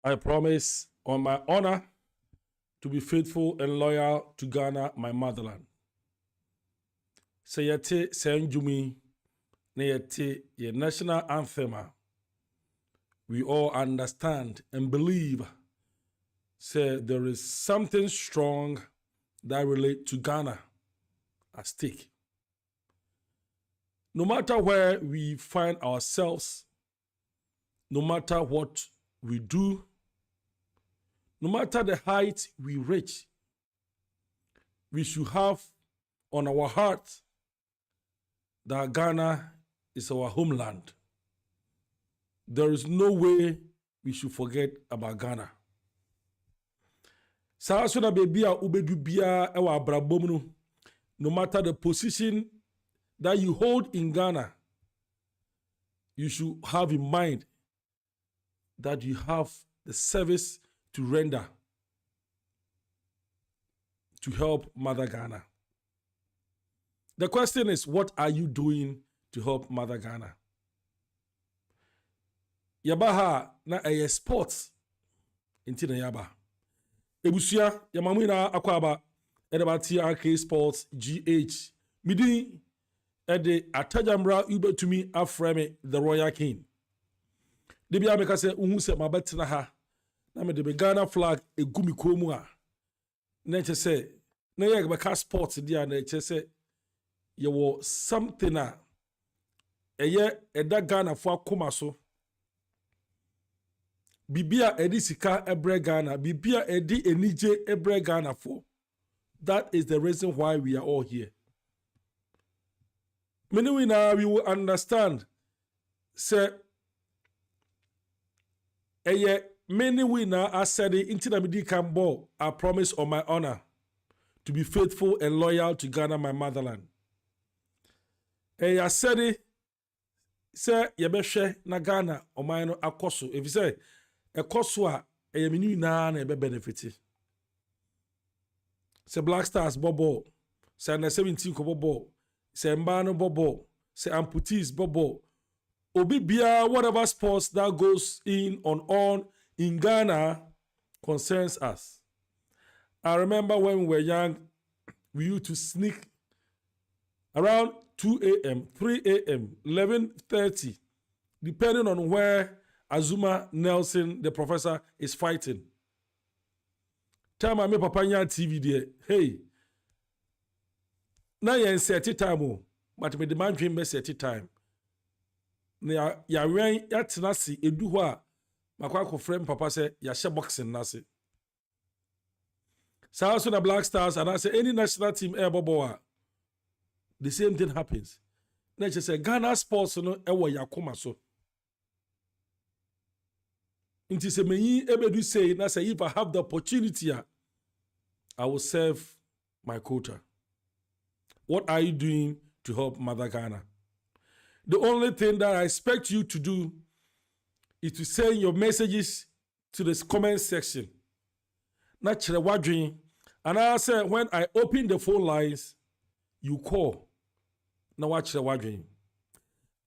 I promise on my honor to be faithful and loyal to Ghana, my motherland. Sayete Senjumi Neyete ye national anthem. We all understand and believe say there is something strong that relates to Ghana at stake. No matter where we find ourselves, no matter what we do, no matter the height we reach, we should have on our heart that Ghana is our homeland. There is no way we should forget about Ghana. Sarasuna baby a ubedu bia ewa abrabom no matter the position that you hold in Ghana, you should have in mind that you have the service to render to help Mother Ghana. The question is, what are you doing to help Mother Ghana? Yabaha na a sports inti na yaba. Ebusia yamamina akwaba edaba TRK Sports GH. Midi ede atajamra ube to me aframe the Royal King. Debi ameka se unhu se mabetena ha na me de Ghana flag egumi komu a na che se na ye beka sports dia na che se ye wo something a eye eda Ghana fo akoma so bibia edi sika ebre Ghana bibia edi enije ebre Ghana for. That is the reason why we are all here. Many we now we will understand say many we now are said into the medical ball. I promise on my honor to be faithful and loyal to Ghana, my motherland. I said it say yebeshe na Ghana o my no akoso. If you say akoso a minu na ebe benefit. Say Black Stars bobo, say under 17 ko bobo, say mbano bobo, say amputees bobo. Obi bia whatever sports that goes on in Ghana concerns us. I remember when we were young, we used to sneak around 2 a.m., 3 a.m., 11:30, depending on where Azuma Nelson, the professor, is fighting. Time I me papa nya TV there. Hey, na yen set time, but me demand dream me set time. Na ya wen ya tena si edu ho a makwa ko friend papa say ya she boxing na se. So also the Black Stars and I say any national team air bobo the same thing happens. Na just say Ghana sports no e wo yakoma so. Inti se meyi ebedu say na say if I have the opportunity I will serve my quota. What are you doing to help Mother Ghana? The only thing that I expect you to do is to send your messages to the comment section. Naturally, what dream? And I said, when I open the phone lines, you call. Now watch the what dream.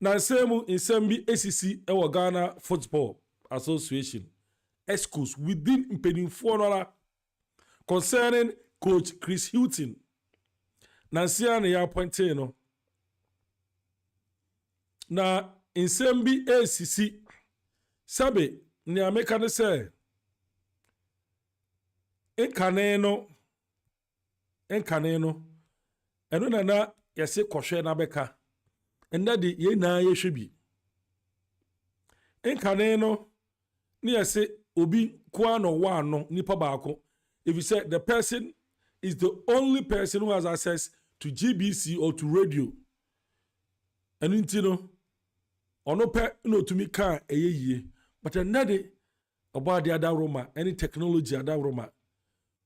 Now, same in Sembi ACC, our Ghana Football Association, excuse within impending $4 concerning Coach Chris Hughton. Nancy ya appointed no. Na insembi ACC sabe ni ameka ne se enkane no eno na yase kohwe na beka enda de ye na ye hwebi enkane no ni yase obi kwa no wa no nipa baako. If you say the person is the only person who has access to GBC or to radio and intino ono pe no to me can eyeye but another about the other Roma any technology other Roma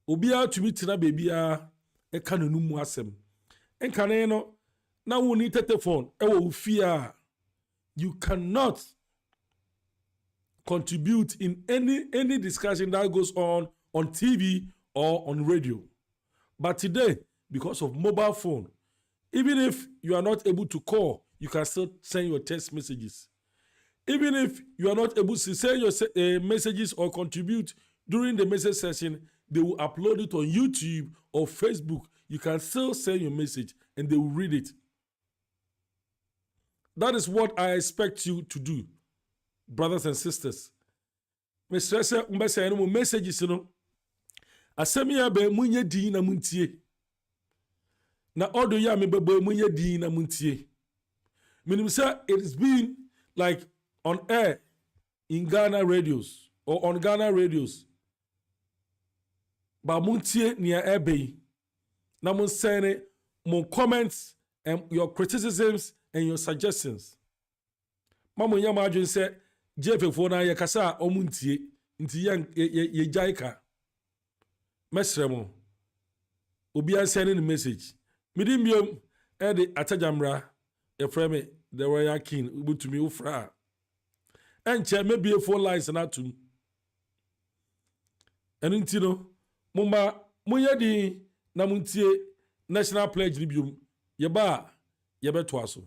obia to me tina baby e kan no mu asem enkane no na wo ni telephone e wo fear you cannot contribute in any discussion that goes on TV or on radio. But today, because of mobile phone, even if you are not able to call, you can still send your text messages. Even if you are not able to send your messages or contribute during the message session, they will upload it on YouTube or Facebook. You can still send your message and they will read it. That is what I expect you to do, brothers and sisters. Messages, you know. Asemi be munye di na muntie. Na odo ya me be munye di na muntie. Meaning say it's been like on air in Ghana radios or on Ghana radios. Ba muntie near ebe. Na mun send mon comments and your criticisms and your suggestions. Mamu nyama adwin say GFA fo na ye kasa omuntie nti ye jaika. Mesremo obi an sending a message. Midim biom e de atajamra e frame the royal king ubutumi ufra. Enche maybe a phone lines na tum. Enu nti no mumba munye di na muntie national pledge biom ye ba ye beto aso.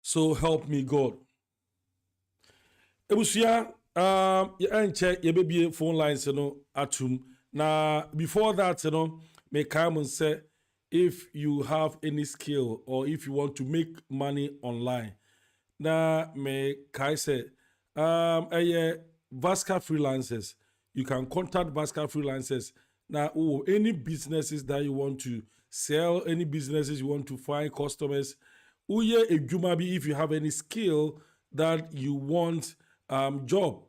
So help me God. Ebusia, ye baby phone lines, you know, atum. Now, before that, you know, may come and say, if you have any skill or if you want to make money online, now may Kai say, Vasca freelancers, you can contact Vasca freelancers. Now, any businesses that you want to sell, any businesses you want to find customers. Uye Ejumabi, if you have any skill that you want job,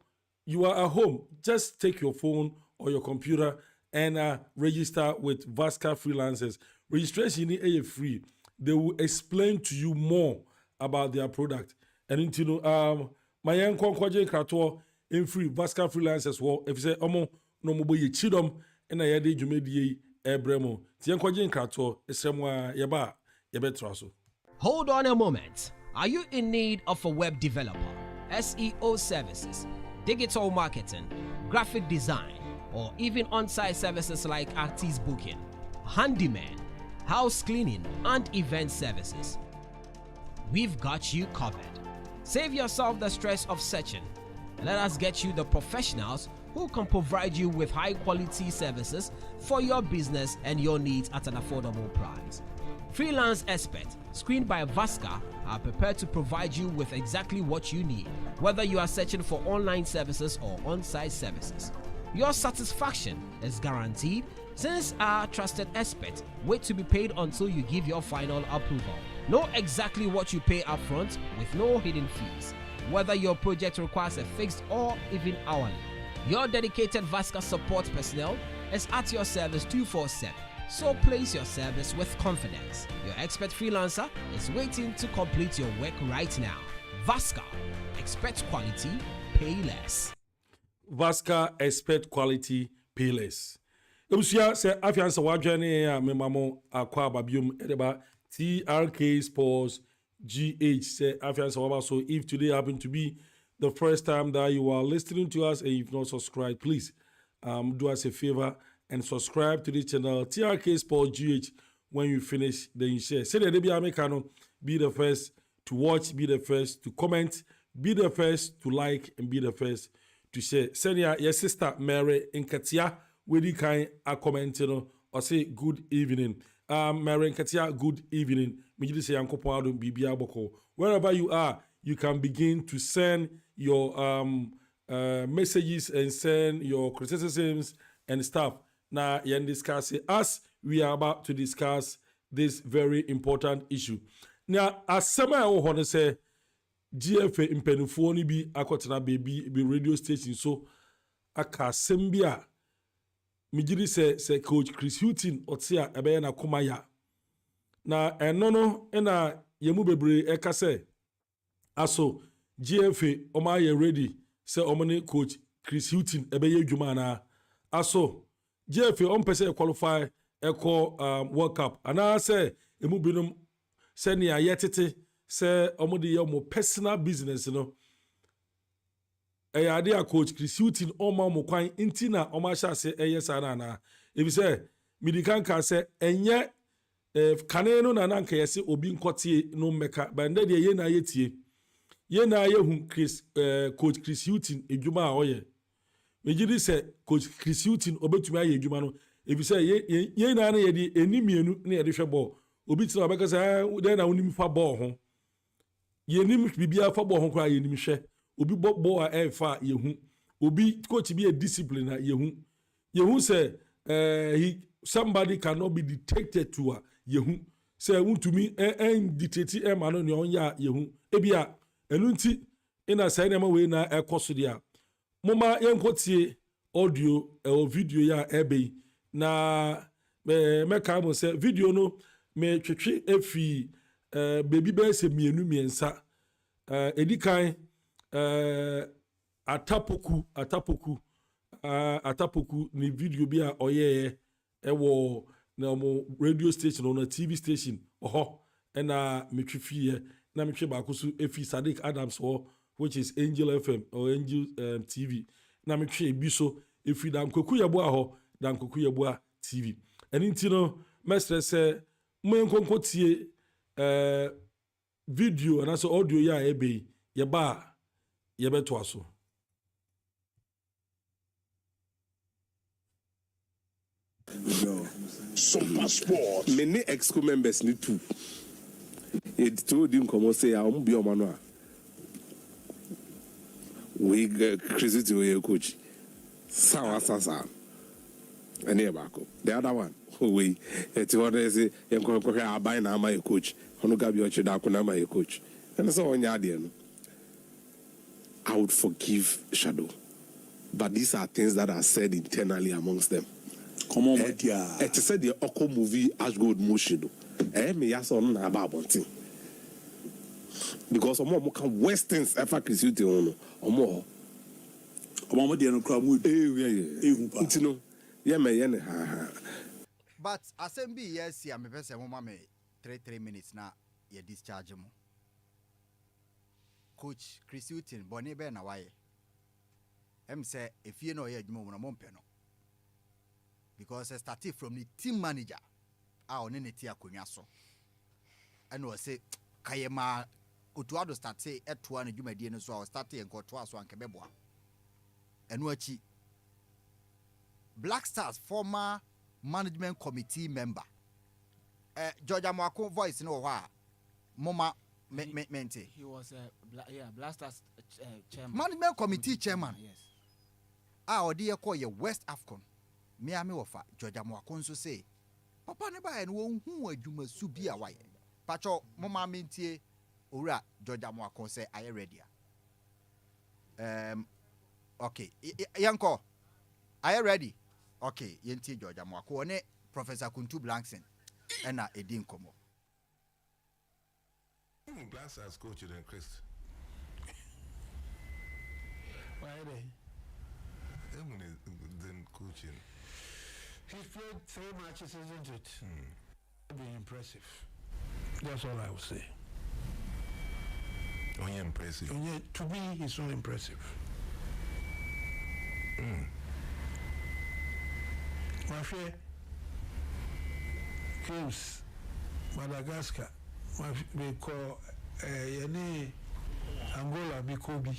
you are at home. Just take your phone or your computer and register with Vasca freelancers. Registration is free. They will explain to you more about their product. And you know, my young kwaje krato in free Vasca freelancers. Well, if you say omo no mo boye chidom and I yade jumedi ebremo. Tiyan kwaje krato esemwa yeba traso. Hold on a moment. Are you in need of a web developer, SEO services, digital marketing, graphic design, or even on-site services like artist booking, handyman, house cleaning, and event services? We've got you covered. Save yourself the stress of searching. Let us get you the professionals who can provide you with high-quality services for your business and your needs at an affordable price. Freelance experts, screened by Vasca, are prepared to provide you with exactly what you need, whether you are searching for online services or on-site services. Your satisfaction is guaranteed Since our trusted expert, wait to be paid until you give your final approval. Know exactly what you pay upfront with no hidden fees. Whether your project requires a fixed or even hourly, your dedicated Vasca support personnel is at your service 24/7. So place your service with confidence. Your expert freelancer is waiting to complete your work right now. Vasca, expect quality, pay less. Vasca, expect quality, pay less. Ebusia se afiansa wadwane ya memamo akwa babium edeba TRK Sports GH say afiansa waba. So if today happen to be the first time that you are listening to us and you've not subscribed, please do us a favor and subscribe to the channel TRK Sports GH. When you finish, then you share. Say the Americano, be the first to watch, be the first to comment, be the first to like, and be the first to share. Send your sister Mary in Katia. Wedi kind a comment or say good evening. Mary Katia, good evening. Wherever you are, you can begin to send your messages and send your criticisms and stuff. Now, you discuss it as we are about to discuss this very important issue. Now, as some I want to say, GFA in Penufoni be akotana baby be radio station so aka sembia. Mijiri se coach Chris Hughton otia ebe na kumaya na enono ena yemu bebre eka se aso GFA oma ye ready se omone coach Chris Hughton ebe ye dwuma na aso GFA on pese qualify eko World Cup ana se emu binum se ne ayetete se omode ye mo personal business no ade a coach Chris Hughton oma mo kwan intina oma sha se sana na ebi se midikan ka se enye kane no na nanka yese obi nkotie no meka bande de ye na yetie ye na ye hu Chris coach Chris Hughton edwuma a oye megidi se coach Chris Hughton obetumi aye edwuma no ebi se ye na na ye di enimienu na ye de hwe ball obi tira obeka se de na wonim fa ball ho ye nim bibia fa ball ho kwa ye nim hwe obi bo a efa yehu obi coach be a discipline yehu say somebody cannot be detected to a yehu say to me dictate ma no ne onya yehu ebia enu nti ina say na ma we na ekoso dia moma yenkotie audio or video ya ebe na me ka mo say video no me twetwe efi baby be se mienu miensa edikan atapoku ni video bi a oyeye ewo na mo radio station or TV station oho na metwifie na metwe ba koso efi Sadiq Adams or which is Angel FM or Angel TV na metwe bi so efi dan koku yebo aho dan koku yebo a TV eni nti no mestre se mo enkonkotie video and also audio ya ebe yeba yebeto aso no some passport many exco members need to it told him come say am be o manu a we crazy we coach sawa sasa and here back the other one we it what say enko abai na my coach onu gabi o chida ko na my coach and so onya de no I would forgive Shadow. But these are things that are said internally amongst them. Come on, my dear. It said the Oko movie Ashgold Motion. Me yes or no about thing. Because more Westerns ever create on or more. Come on, my dear, no crowd mood. Yeah, me But assembly yes, I'm a person who me 3 minutes now. You discharge him. Coach Chris Hughton, Bonnie Ben away. Say if you know you no because I started from the team manager. I on any tia kunyaso. And was say Kayema Utuado start say at 2 and you may dear so I started and got 2 and Kebeboa. And wachi Black Stars former management committee member. George Amwako voice no wa Moma Mente. He was Blasters chairman. Management committee chairman. Yes. Our dear call you West Afcon. me ame wofa Georgia Mwako nso say papa ne ba no won hu adwuma su bi a waye pacho mo ma mentie owura Georgia Mwako say are you ready okay yanko are you ready okay yentie Georgia Mwako ne Professor Kuntu Blankson ena edi nkomo Glass as coach than Chris. Why they? Then coaching. He's played 3 matches, isn't it? Been impressive. That's all I would say. Only impressive. And yet, to me, he's so impressive. My friend, games, Madagascar, we call Angola Mikobi.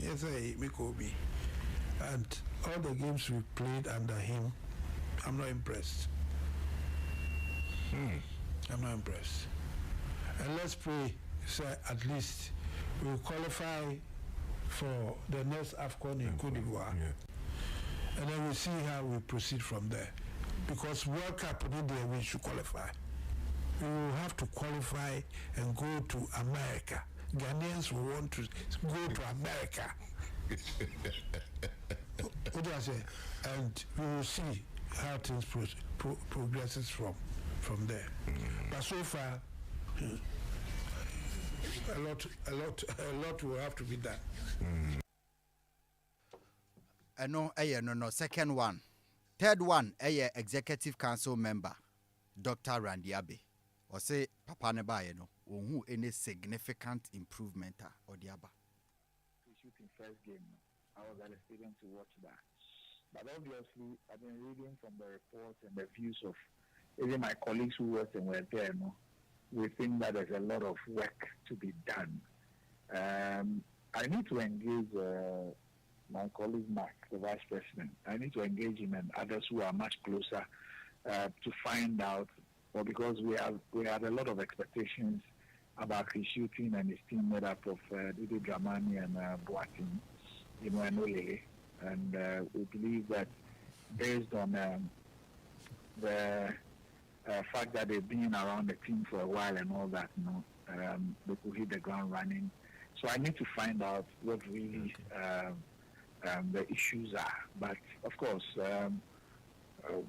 Yes, Mikobi. And all the games we played under him, I'm not impressed. I'm not impressed. And let's pray, sir, at least we will qualify for the next AFCON in Cote d'Ivoire. Yeah. And then we'll see how we proceed from there. Because World Cup, we should qualify. We will have to qualify and go to America. Ghanaians will want to go to America. What do I say? And we will see how things progresses from there. But so far, a lot will have to be done. No. Second one. Third one, executive council member, Dr. Randy Abe. Or say, Papa Neba, who any significant improvement or the Abba. Shooting first game, I was at a stadium to watch that. But obviously, I've been reading from the reports and the views of even my colleagues who were there. We think that there's a lot of work to be done. I need to engage my colleague Mark, the vice president. I need to engage him and others who are much closer to find out. Well, because we had a lot of expectations about his shooting and his team made up of Didi Dramani and Boating, and Ole. And we believe that based on the fact that they've been around the team for a while and all that, they could hit the ground running. So I need to find out what really the issues are. But of course,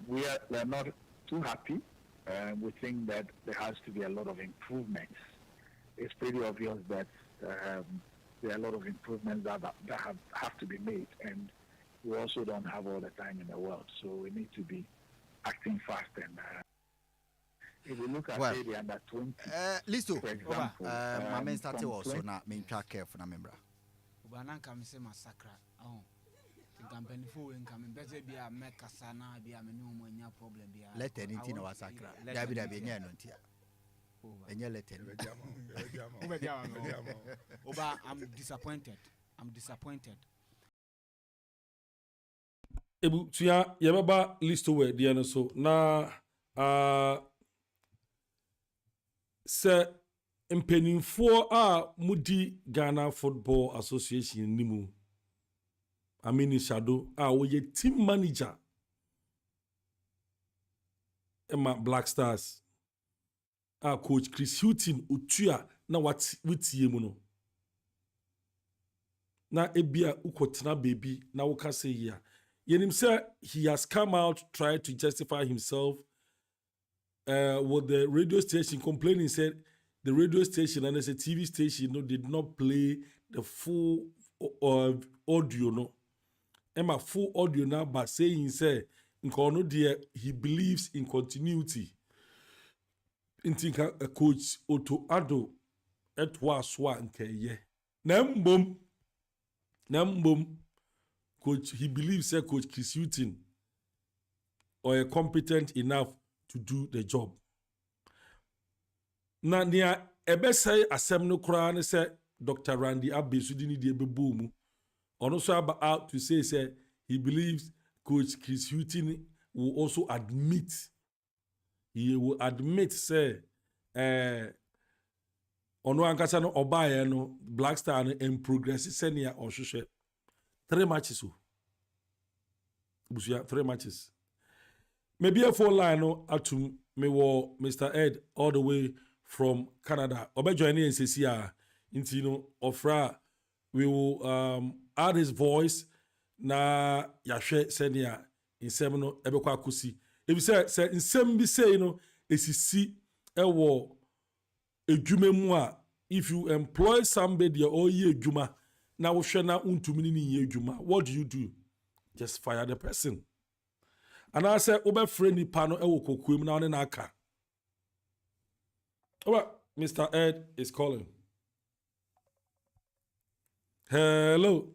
we're not too happy. We think that there has to be a lot of improvements. It's pretty obvious that there are a lot of improvements that have to be made, and we also don't have all the time in the world. So we need to be acting fast. And if we look at the under 20, Listo. For example, my main started also not main track care for the member. Ubanan kam se massacre. Oh. Company for income better be a mekasana be a menu nya problem be let anything no massacre there be nya no tia enya let Oba, I'm disappointed. Ebu tuya yababa list we dia so na se mpanimfo a mudi Ghana Football Association nimu Amini Shadow we team manager Emma Black Stars coach Chris Hughton utua na witie mu no na ebia ukotena baby na woka say here yenim say he has come out tried to justify himself with the radio station complaining said the radio station and as a TV station did not play the full audio no Emma full audio now but saying say nkono there he believes in continuity in think a coach Otto Addo etwa swa nkeye na mbom coach he believes that coach Chris Hughton or competent enough to do the job na nia ebesai asem no kura ne say Dr. Randy Abe sudini die bebo mu ono so about out to say he believes coach Chris Hughton will also admit say ono ankasa no obaye no Black Star no in progress senior or 3 matches busia 3 matches. Maybe a 4 line no atum me wo Mr. Ed all the way from Canada. Obe join in CCA into ofra we will add his voice na yahwe senia insem no ebekwa akusi. If say insem bi say esisi ewo edwuma mu a if you employ somebody or ye edwuma na wo hwe na untumi ni ye edwuma, what do? Just fire the person. And I said, Ober friendly panel, ewo kokuem na one na aka. Mr. Ed is calling. Hello.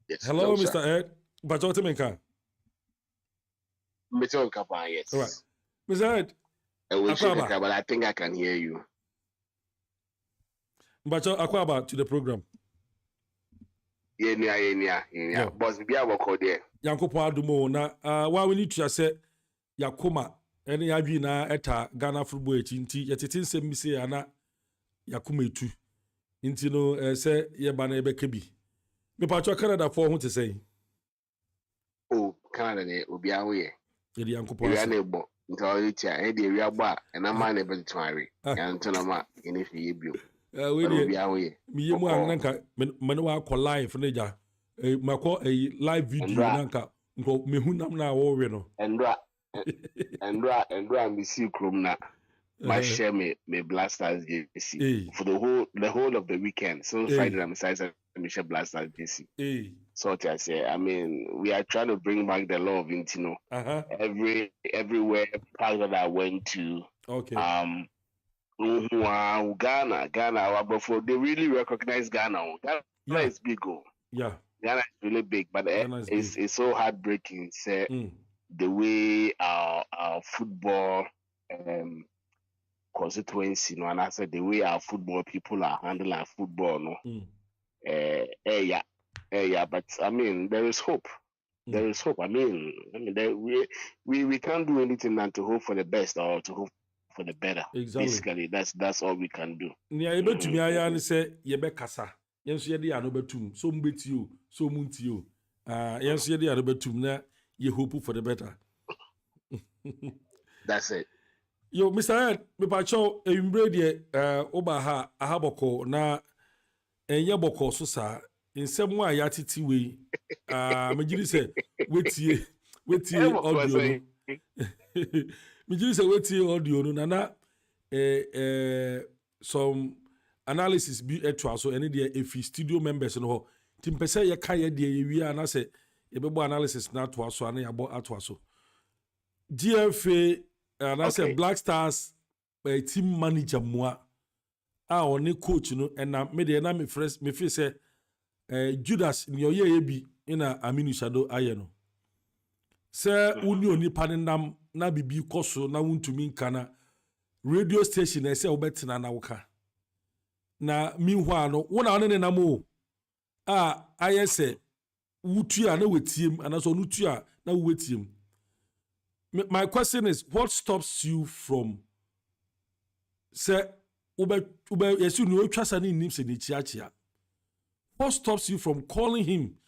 Yes. Hello, Mr. Ed. Bajote menka. Mr. Kapa, yes. All right. Mr. Ed. But I think I can hear you. Bajo Akwaba to the program. Yeah. Boss, be our code there. Yankopo adumo na wa we need to say yakoma ene yadwi na eta Ghana football echi nti yetete nsem mi se ana yakoma etu nti no se ye ba na ebeka bi me pa cho Canada for ho te say Oh, Canada ne obi awo ye ye yankopo ya na ebo nti o tia e de wi agba na ma na ebe tware ya nto na ma ene fi ye bio we dey mi ye mu ananka me no wa call live na ja mako live video nanka nko mehu nam na wo we no Endra mi see krom na my share me Blasters JC for the whole of the weekend. So Friday I'm excited to share Blasters JC. So I say, I mean, we are trying to bring back the law of Intino. Everywhere part that I went to. Okay. Ghana, before they really recognize Ghana. Ghana is big. Yeah. Ghana is really big, but it's so heartbreaking. Say the way our football constituency, and I said the way our football people are handling our football, but I mean there is hope. There is hope. I mean we can't do anything than to hope for the best or to hope for the better. Exactly. Basically, that's all we can do. Nia ebetumi aya ne se yebe kasa. Yenso ye de ya no betum. So mbeti o, so munti o. Yenso ye de ya no betum na ye hope for the better. That's it. Yo, Mr. Ed, me pa cho ewimbre de oba ha ahaboko na enye boko so sa nsem a ya titi we megiri se wetie audio no. Megiri se wetie audio no na some analysis bi etwa so ene de efi studio members no ho timpese ye ka ye de ye wi ana se ye bebo analysis na to aso ana yabo ato aso GFA and I said Black Stars team manager moi only coach no and na me de na me first me feel say Judas in your year bi ina Aminu Shadow aye no say uni oni panendam na bibi koso na wuntumi nkana radio station e say obetina na woka na meanwhile no wona ne na mo aye say wutua na wetiem anaso nutua na wetiem. My question is, what stops you from say yes, you know trusting him say nichiachia? What stops you from calling him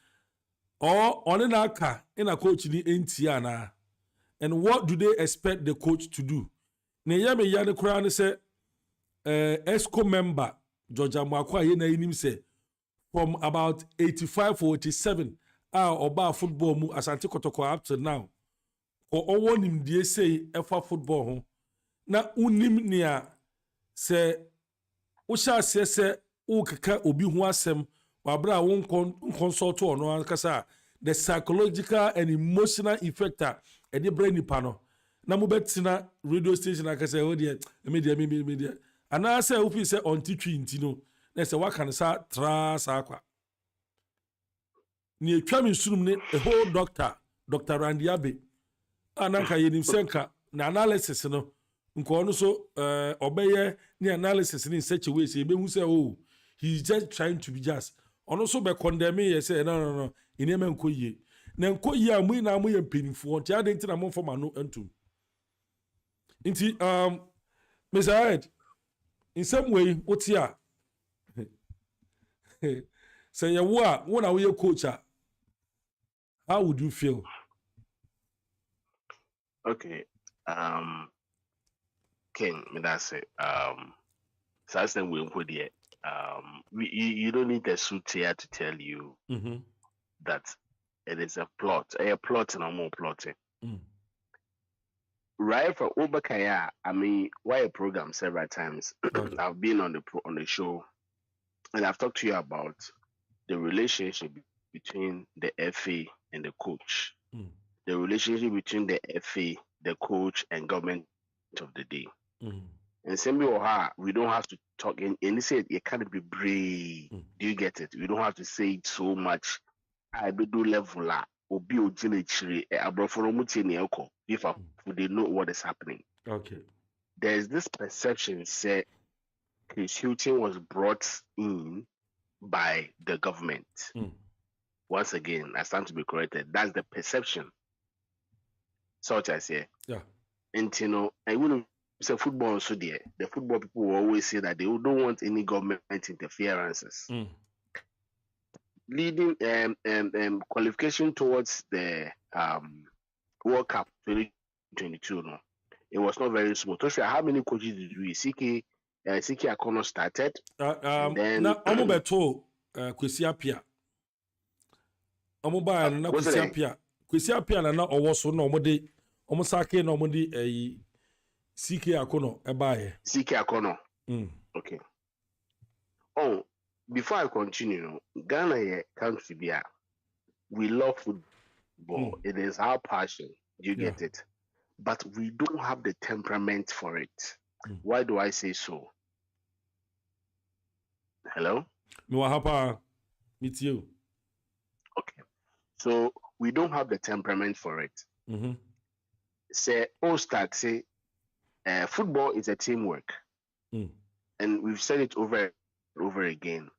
or on an aka in a coach in Entiana? And what do they expect the coach to do? Neyame Yane Kurani say ESCO member Georgia Mwakwa Yena him say from about 85 or 87 oba football mu Asante Kotoko up to now. Or all him de say efa football ho na unim nia se wo sha se wo keka obi ho asem wabra won consult on no kasa the psychological and emotional effect e de brain nipa no na mo betina radio station akasa o de media ana say wo fi say on titwi ntino na say waka ne sa tra sa kwa ni etwa mi sunum ne a whole Dr. Randy Abe ananka yenim senka na analysis no nko no so obeye ni analysis in such a way say be hu say oh he's just trying to be just ono so be condemn ye say no inema nko yie na nko yie amu na amu ye mpenifo nti ade nti na mo forma no entum nti Mr. Ed in some way what here Say you what are you coach? How would you feel? Okay. King, that's it. So I said we put it. You don't need a suit here to tell you that it is a plot. A plot and a more plotting. Right from Obakaya, I mean, why a program several times. I've been on the show, and I've talked to you about the relationship between the FA and the coach, the relationship between the FA, the coach, and government of the day. And same or her, we don't have to talk. And he said it can't be brave. Do you get it? We don't have to say it so much. I be do level la. Obi ojinechiri abroforo mutini eko. If they know what is happening. Okay. There's this perception say Chris Hughton was brought in by the government. Once again, I stand to be corrected. That's the perception. Such I say. Yeah. And you know, I wouldn't say football so there. The football people will always say that they don't want any government interferences. Leading qualification towards the World Cup 2022, no, it was not very smooth. How many coaches did we see? CK Akono started. Then Omobeto Kwesi Apia. Omoba na Kwesi Apia. Kwesi Apia na owoso na omode omosake na omode CK Akono ebaye. CK Akono. Okay. Oh, before I continue, Ghana here country there. We love football. It is our passion. You get it? But we don't have the temperament for it. Why do I say so? Hello? No, hapa meet you. Okay. So we don't have the temperament for it. Say, football is a teamwork. And we've said it over and over again.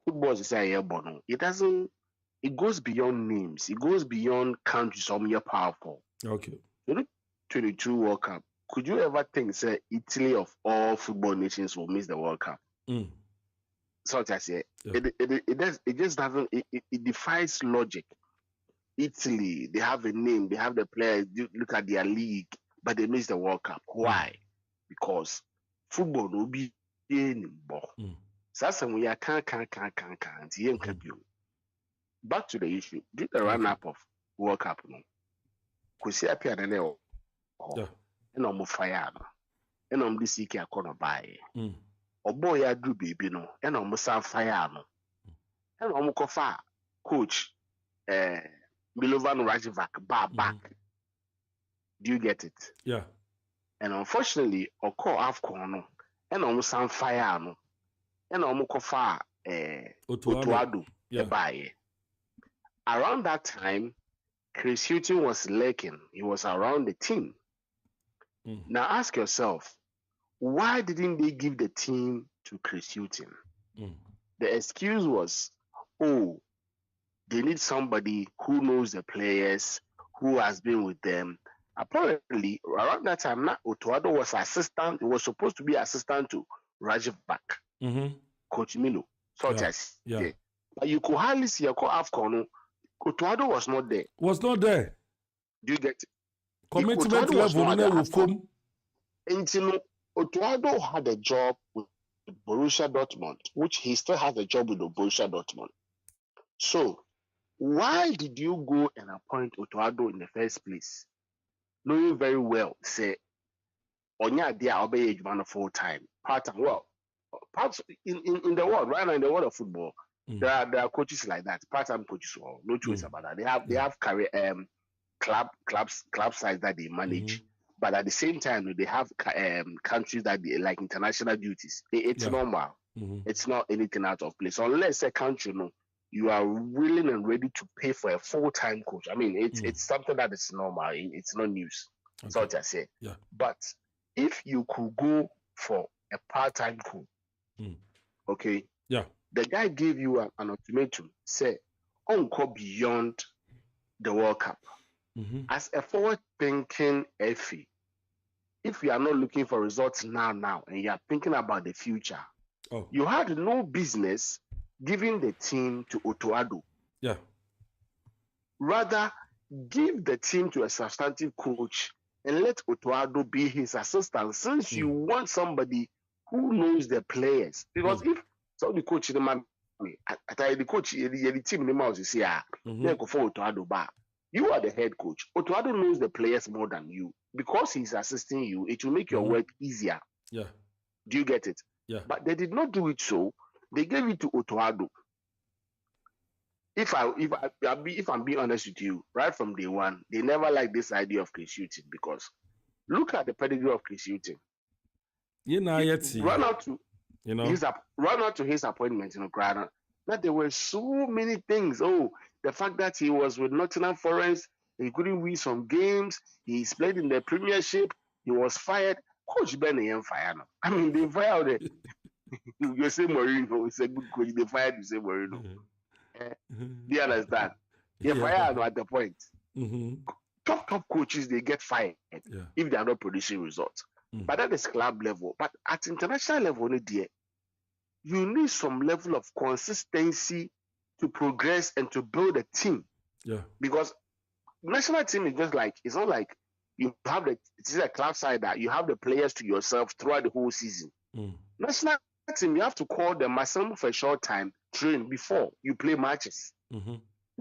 Football is a bono. It goes beyond names. It goes beyond countries. Some are powerful. Okay. 2022 World Cup. Could you ever think, say, Italy of all football nations will miss the World Cup? So I say, it just doesn't. It defies logic. Italy, they have a name, they have the players. Look at their league, but they miss the World Cup. Why? Because football will be anymore. So we are can't. Back to the issue. Did the run-up of World Cup? No. Kwesi Apia na leo. And I'm fire. And I'm this CK Akono buy. Obo ya do baby no. And I'm fire no. And I'm kofa coach Milovan Rajevac back. Do you get it? Yeah. And unfortunately, Oko AFCON no. And I'm fire no. And I'm kofa Otuado buy. Around that time, Chris Hughton was lurking. He was around the team. Now ask yourself, why didn't they give the team to Chris Hughton? The excuse was, they need somebody who knows the players, who has been with them. Apparently, around that time, Otuado was assistant. He was supposed to be assistant to Rajevac, Coach Milo. But you could hardly see a AFCON. Otuado was not there. Do you get it? Commitment level. Otuado had a job with Borussia Dortmund, which he still has a job with the Borussia Dortmund. So, why did you go and appoint Otuado in the first place? Knowing very well, say, Onya dia obey man full time, part time. Well, parts in the world right now, in the world of football. There are coaches like that, part-time coaches. Well, no choice about that. They have career club sides that they manage, but at the same time they have countries that they like international duties. It's normal. It's not anything out of place unless a country you are willing and ready to pay for a full-time coach. I mean, it's something that is normal. It's not news. That's what I say. But if you could go for a part-time coach, okay. The guy gave you an ultimatum, say, go beyond the World Cup. As a forward-thinking FA, if you are not looking for results now, and you are thinking about the future, you had no business giving the team to Otoado. Yeah. Rather, give the team to a substantive coach and let Otoado be his assistant, since you want somebody who knows the players. Because if so, the coach in the man, I tell you, the coach, the team in the mouse, you see, Otoado back. You are the head coach. Otoado knows the players more than you. Because he's assisting you, it will make your work easier. Yeah. Do you get it? Yeah. But they did not do it so. They gave it to Otoado. If I'm being honest with you, right from day one, they never liked this idea of Chris Hughton, because look at the pedigree of Chris Hughton. Run out to his appointment in Ukraine. That there were so many things. Oh, the fact that he was with Nottingham Forest, he couldn't win some games. He's played in the Premiership. He was fired. Coach Ben ain't fired. I mean, they fired it. You say Mourinho is a good coach. They fired you say Mourinho. Do you understand? They fired at the point. Top coaches, they get fired if they are not producing results. But that is club level. But at international level, you need some level of consistency to progress and to build a team. Yeah. Because national team is just like, it's not like you have it's a club side that you have the players to yourself throughout the whole season. National team, you have to call them maximum for a short time, train before you play matches. Do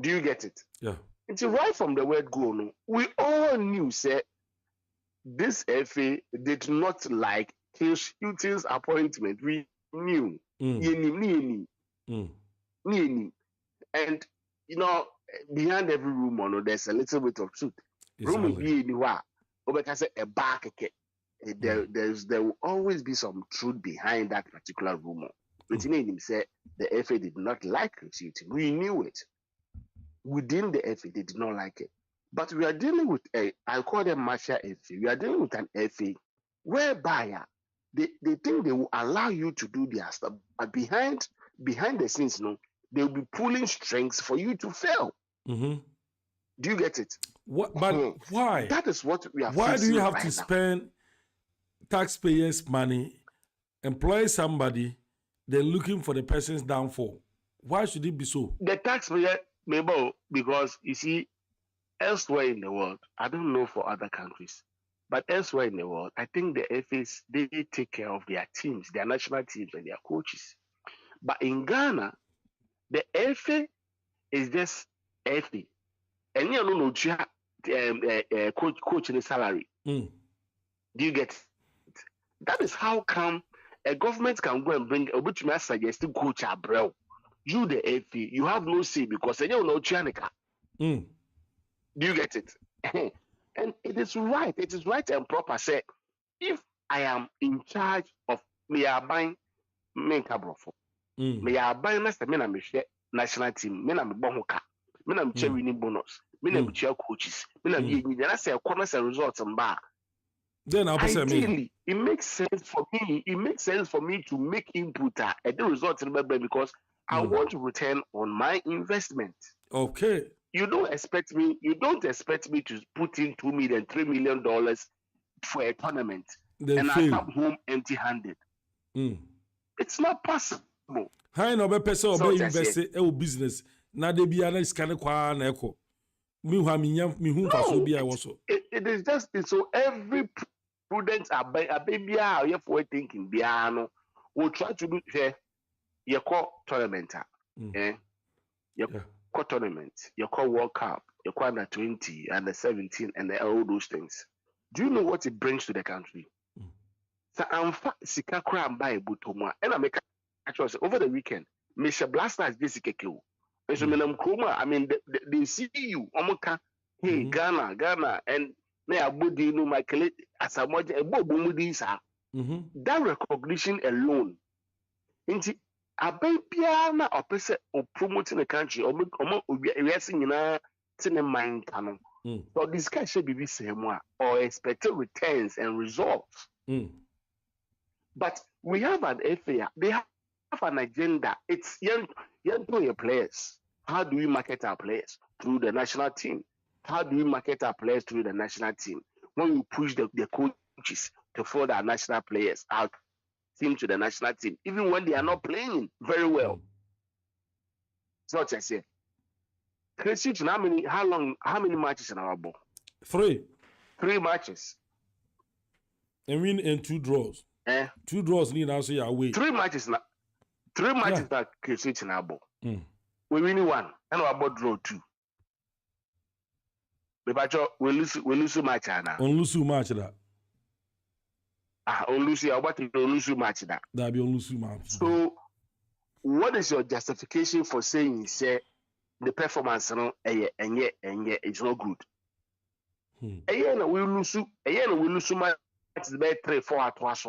you get it? Yeah. It's right from the word go. No, we all knew, say, this FA did not like Hughton's appointment. We knew. And you know, behind every rumor, there's a little bit of truth. Rumor a back. There will always be some truth behind that particular rumor. But him said the FA did not like Hughton. We knew it. Within the FA, they did not like it. But we are dealing with I call them Marshall FA. We are dealing with an FA whereby they think they will allow you to do their stuff. But behind the scenes, they will be pulling strings for you to fail. Do you get it? What? But why? That is what we are. Why do you have to spend taxpayers' money, employ somebody, then looking for the person's downfall? Why should it be so? The taxpayer, maybe because you see, elsewhere in the world, I don't know for other countries, but elsewhere in the world, I think the FAs, they take care of their teams, their national teams and their coaches. But in Ghana, the FA is just FA. And you don't know coach in salary. Do you get it? That is how come a government can go and bring a bit of suggested coach abroad. You the FA, you have no say because you don't know Chianica. Do you get it? And it is right. It is right and proper. Say, if I am in charge of me are buying me cabrofo, me are buying national team, me na me bonhoka, me na me winning bonus, me na me coaches, me na me I say corners and results and bar. Then ideally, it makes sense for me. It makes sense for me to make input at the results because I want to return on my investment. Okay. You don't expect me to put in $2 million, $3 million for a tournament and I come home empty-handed. It's not possible. How no be person obe invest e business na de bia na scan kwa na eko. Mi hu faso bia wo so. It is just so every prudent abebia or for thinking bia no will try to do here your tournament. Your tournament, your World Cup, your under 20, under 17, and all those things. Do you know what it brings to the country? So I'm sika kra buy butoma, and I make actually over the weekend. Mr. Blasters Jessica Kill. So I mean, they see you, Omoka, hey Ghana, and they are body no my as a much a that recognition alone. A baby or person or promoting the country or erasing in a mind canon. So this guy should be same or expected returns and results. But we have an FA, they have an agenda. It's young players. How do we market our players? Through the national team. How do we market our players through the national team? When we push the coaches to follow our national players out team to the national team, even when they are not playing very well. So what I say? Chris Hughton, how many matches in our ball? 3. 3 matches. And win and 2 draws. 2 draws need also your way. 3 matches now. 3 matches that Chris Hughton our ball. We win 1 and our ball draw 2. We lose match now. On lose match that. On lose match that. That be on lose match. So, what is your justification for saying say the performance and it's not good? We lose match is about 3-4 at once.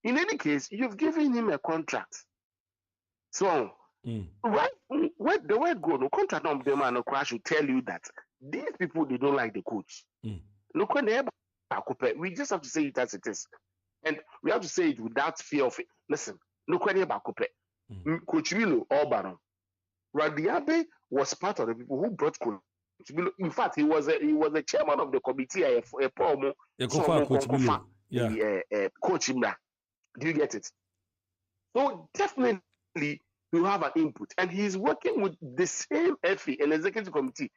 In any case, you've given him a contract. So, where the way go, no contract on them and no crash will tell you that these people they don't like the coach. Look when they we just have to say it as it is. And we have to say it without fear of it. Listen, look when they Coach Milo Obaron. Radiabe was part of the people who brought Coach Milo. In fact, he was the chairman of the committee. Coach Imra. Do you get it? So definitely you have an input, and he's working with the same FA and executive committee.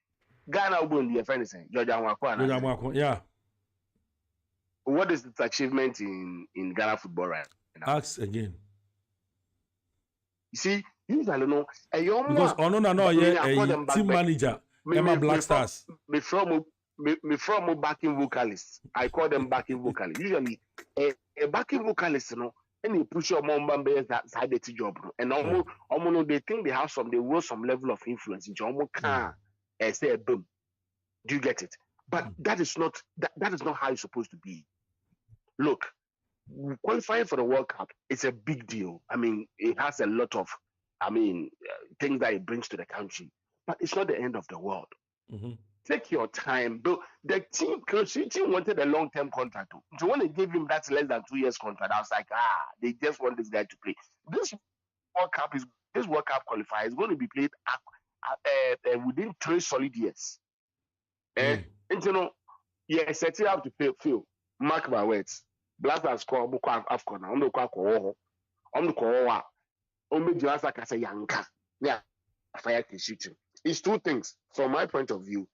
Ghana will be a anything. Yeah. What is its achievement in Ghana football right now? Ask again. You see, usually no. Because a team manager, Emma Black Stars. Me from backing vocalists. I call them backing vocalists. Usually, a backing vocalist, and you push your mom that side the job, and almost they think they have some level of influence. You almost can't say boom. Do you get it? But that is not how it's supposed to be. Look, qualifying for the World Cup is a big deal. I mean, it has a lot of, things that it brings to the country. But it's not the end of the world. Take your time. The team wanted a long-term contract. So when they gave him that less than 2 years contract, I was like, they just want this guy to play. This World Cup qualifier is going to be played within 3 solid years. And set it up to fail. Mark my words. Blasters score AFCON. It's 2 things from my point of view.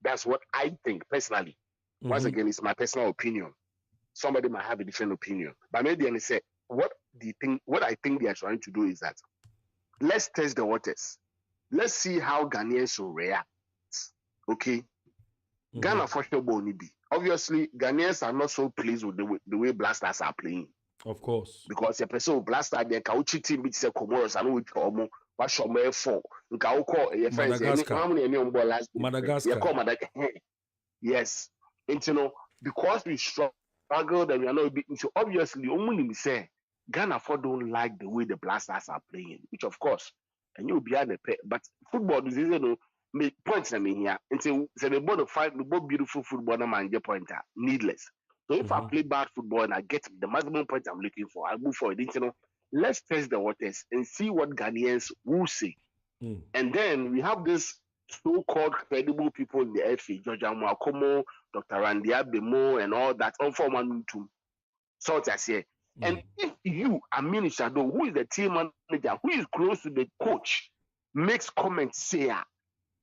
That's what I think personally. Once again, it's my personal opinion. Somebody might have a different opinion. But maybe I say what I think they are trying to do is that let's test the waters. Let's see how Ghanaians will react. Okay? Ghana for sure won't be. Obviously, Ghanaians are not so pleased with the way Blasters are playing. Of course. Because a person who Blaster, they can team beat the Comoros and which what shall me for? Madagascar. Yes. And because we struggled and we are not beaten, so obviously, only say Ghana for don't like the way the Blasters are playing, which of course. And you'll be at the pay. But football is make points here. And so they both beautiful football and get pointer. Needless. So if I play bad football and I get the maximum points I'm looking for, I'll move forward. Let's test the waters and see what Ghanaians will say. And then we have this so-called credible people in the FA, George Amoakomo, Dr. Randy Abemo, and all that. So I say. And if you, Amini Shadow, who is the team manager, who is close to the coach, makes comments say,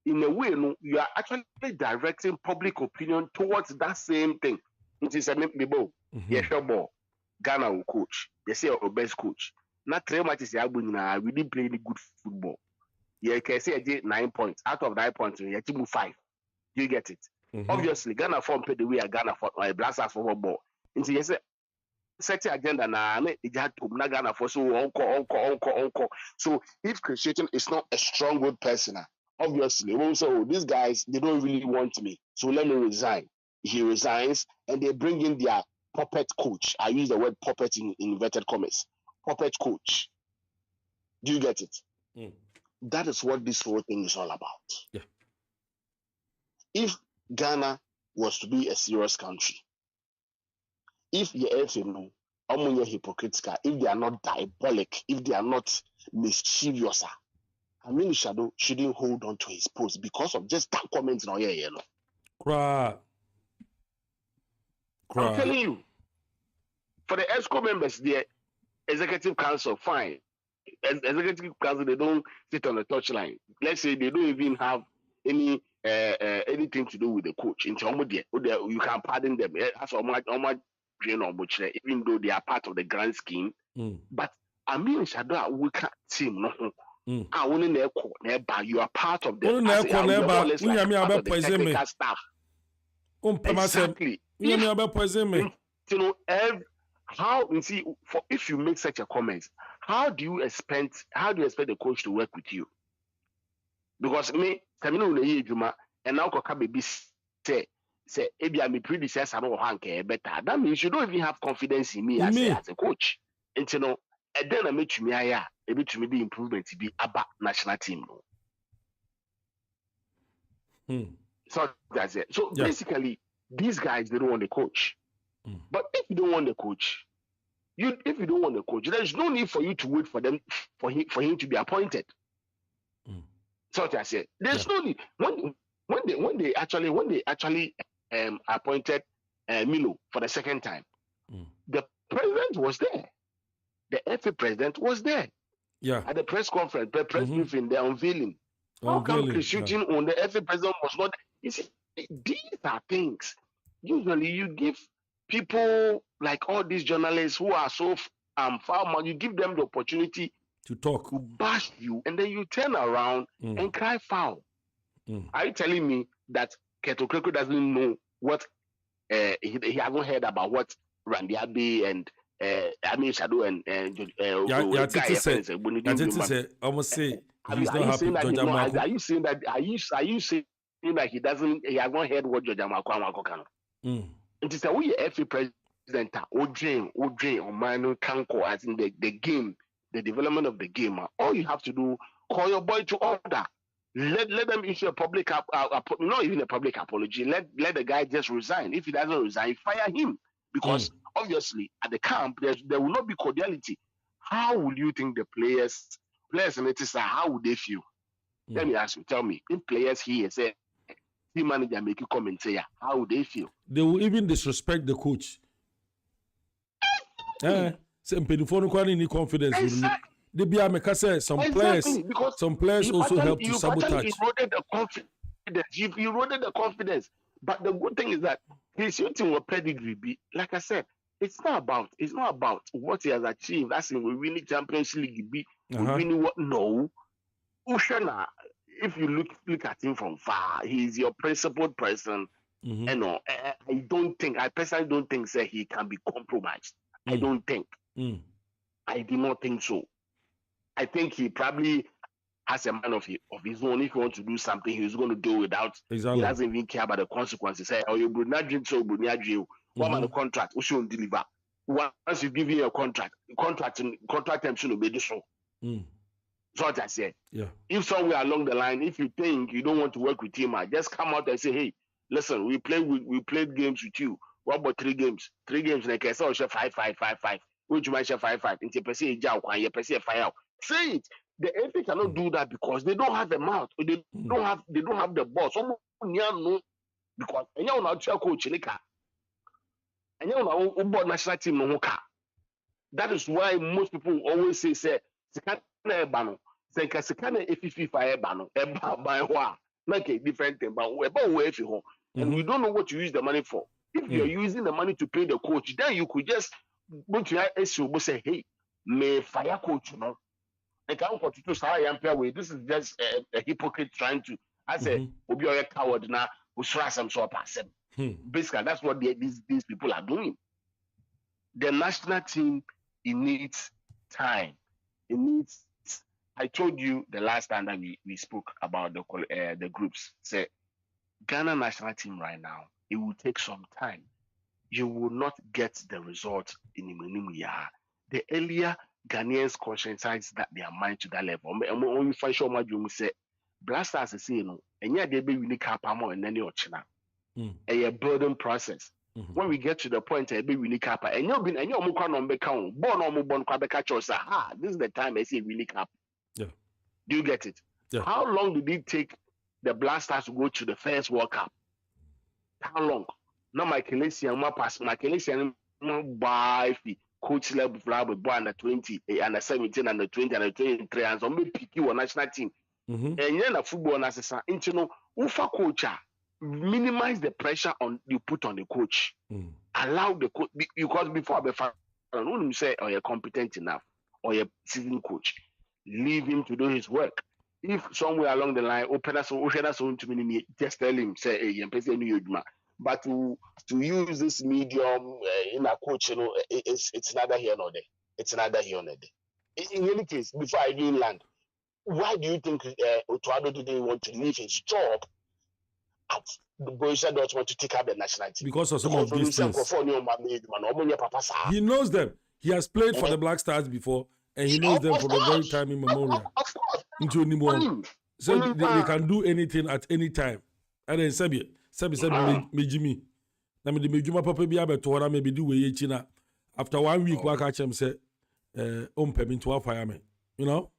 in a way, you are actually directing public opinion towards that same thing. It is a ball. Ghana will coach. They say our best coach. Not 3 matches, we didn't play any good football. You can say I did 9 points. Out of 9 points, you have to move 5. You get it? Obviously, Ghana form play the way I Ghana for Blasters for football. And so you say, set the agenda now. Ghana for so encore. So if Christian is not a strong good person, obviously, also these guys they don't really want me. So let me resign. He resigns, and they bring in their puppet coach. I use the word puppet in inverted commas. Puppet coach. Do you get it? That is what this whole thing is all about. Yeah. If Ghana was to be a serious country, if you know, hypocritical, if they are not diabolic, if they are not mischievous, Amini Shadow shouldn't hold on to his post because of just that comment in here, you know. I'm telling you, for the ESCO members there, executive council, fine. Executive council, they don't sit on the touchline. Let's say they don't even have any anything to do with the coach. You can pardon them. That's how much even though they are part of the grand scheme. But I mean, we can't team no. You are part of the technical staff. Exactly. How you see if you make such a comment, how do you expect the coach to work with you? Because me, and now baby say maybe I'm a predecessor or better. That means you don't even have confidence in me as a coach. And and then I met me able to maybe improvement to be about national team. So that's it. So basically, these guys, they don't want the coach. But if you don't want the coach, there's no need for you to wait for them for him to be appointed. So I said, there's no need. When they actually appointed Milo for the second time, the president was there. The FA president was there. Yeah. At the press conference, the press briefing, the unveiling. How come the shooting on the FA president was not? You see, these are things. Usually, you give people like all these journalists who are so far, you give them the opportunity to talk, to bash you, and then you turn around and cry foul. Are you telling me that Keto Kreko doesn't know what he hasn't heard about what Randy Abbey and Amin Shadow and almost say are you saying that he hasn't heard what George Amakwa can? It is a we FA president Odrin Omano Kanko as in the game, the development of the game. All you have to do, call your boy to order. Let them issue a public not even a public apology. Let the guy just resign. If he doesn't resign, fire him. Because obviously at the camp there will not be cordiality. How will you think the players and it is how would they feel? Let me ask you, tell me, if players here say team manager make you comment say how would they feel? They will even disrespect the coach. Some confidence. Exactly. They be some players also help to sabotage. You eroded the confidence. But the good thing is that his shooting with pedigree be, like I said, it's not about what he has achieved. That's in we winning Champions League be winning what no. Ushana, if you look at him from far, he's your principled person. I personally don't think that he can be compromised. I don't think. I do not think so. I think he probably has a mind of his own. If he wants to do something, he's going to do without. Exactly. He doesn't even care about the consequences. Say, you would not drink so, but not jail. What about the contract? We shouldn't deliver. Once you give him a contract time shouldn't be so. That's what I said. Yeah. If somewhere along the line, if you think you don't want to work with him, just come out and say, hey, listen, we played games with you. What about 3 games? 3 games like I saw 5-5. Which you might share 5-5. Into per se jail, you fire out. Say it. The FA cannot do that because they don't have the mouth. They don't have the boss. Because and you not coach and you board national team no car. That is why most people always say Sikana Ebano. Say Sikana F55 Ebano. Eba by wa. Like a different thing, but if you home. And we don't know what you use the money for. If you're using the money to pay the coach, then you could just go to SU say, hey, may fire coach, you know. I can't continue to say way. This is just a hypocrite trying to. I say, "Obi a coward now. We try some sort of person." Basically, that's what these people are doing. The national team, it needs time. It needs. I told you the last time that we spoke about the groups. Say, Ghana national team right now, it will take some time. You will not get the result in the The earlier Ghanaians conscientize that their mind to that level. When you find sure what you say, Blasters is saying, and yet they be unique capamo and then you're China. A burden process. When we get to the point, I be unique kappa, and you've been and you're more on become born or born this is the time I say unique cap. Yeah. Do you get it? Yeah. How long did it take the Blasters to go to the first World Cup? How long? Now my Calesian, my pass, my Calesian by coach level with boy under 20, under 17, under 20, under 23, and some pick you on national team. And then a football assistant, you know, ufa coach, minimize the pressure on you put on the coach. Allow the coach, because before the fan, when you say, oh, you're competent enough, or you're seasoned coach, leave him to do his work. If somewhere along the line, open us to me, just tell him, say, hey, you're paying you. But to use this medium in a coach, you know, it's neither here nor there. It's neither here nor there. In any case, before I do land, why do you think Otuado didn't want to leave his job at the Borussia Dortmund to take up the national team? Because of some of these things. He knows them. He has played for the Black Stars before, and he knows them from the very time immemorial. Of course. Into anymore. So they can do anything at any time. And then Sebi Jimmy. Na me de medjuma papa bi abeto na me be di we china. After 1 week wa ka chem say ompem into afire me. You know?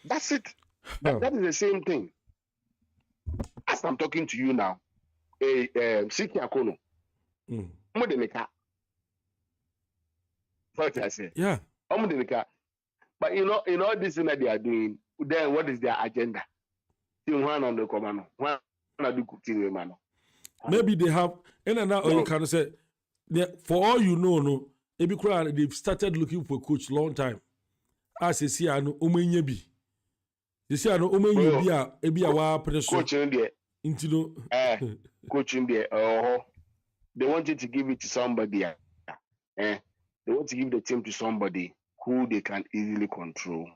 That's it. That is the same thing. As I'm talking to you now, Siki Akono. Mo de meka. What I say? Yeah. Mo de meka. But you know, in all this thing that they are doing, then what is their agenda? Maybe they have, and now you can say, for all you know, no, they've started looking for a coach long time. As I see, I know Omenyebi. You see, I know Omenyebi, ebi awa pressure. Coaching there. Into coaching there. They wanted to give it to somebody. They want to give the team to somebody who they can easily control,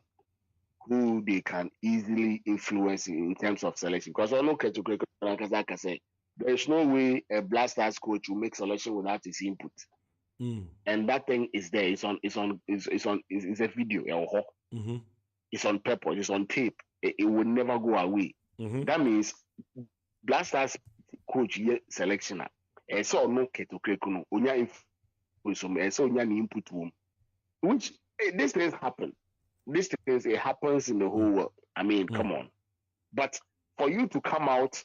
who they can easily influence in terms of selection. Because I know like I said, there is no way a Black Stars coach will make selection without his input. And that thing is there. It's a video. It's on paper. It's on tape. It will never go away. That means Black Stars coach selection. So no keto krekuno. Onya influence. So onya input room. Which these things happen. These things, it happens in the whole world. I mean, come on. But for you to come out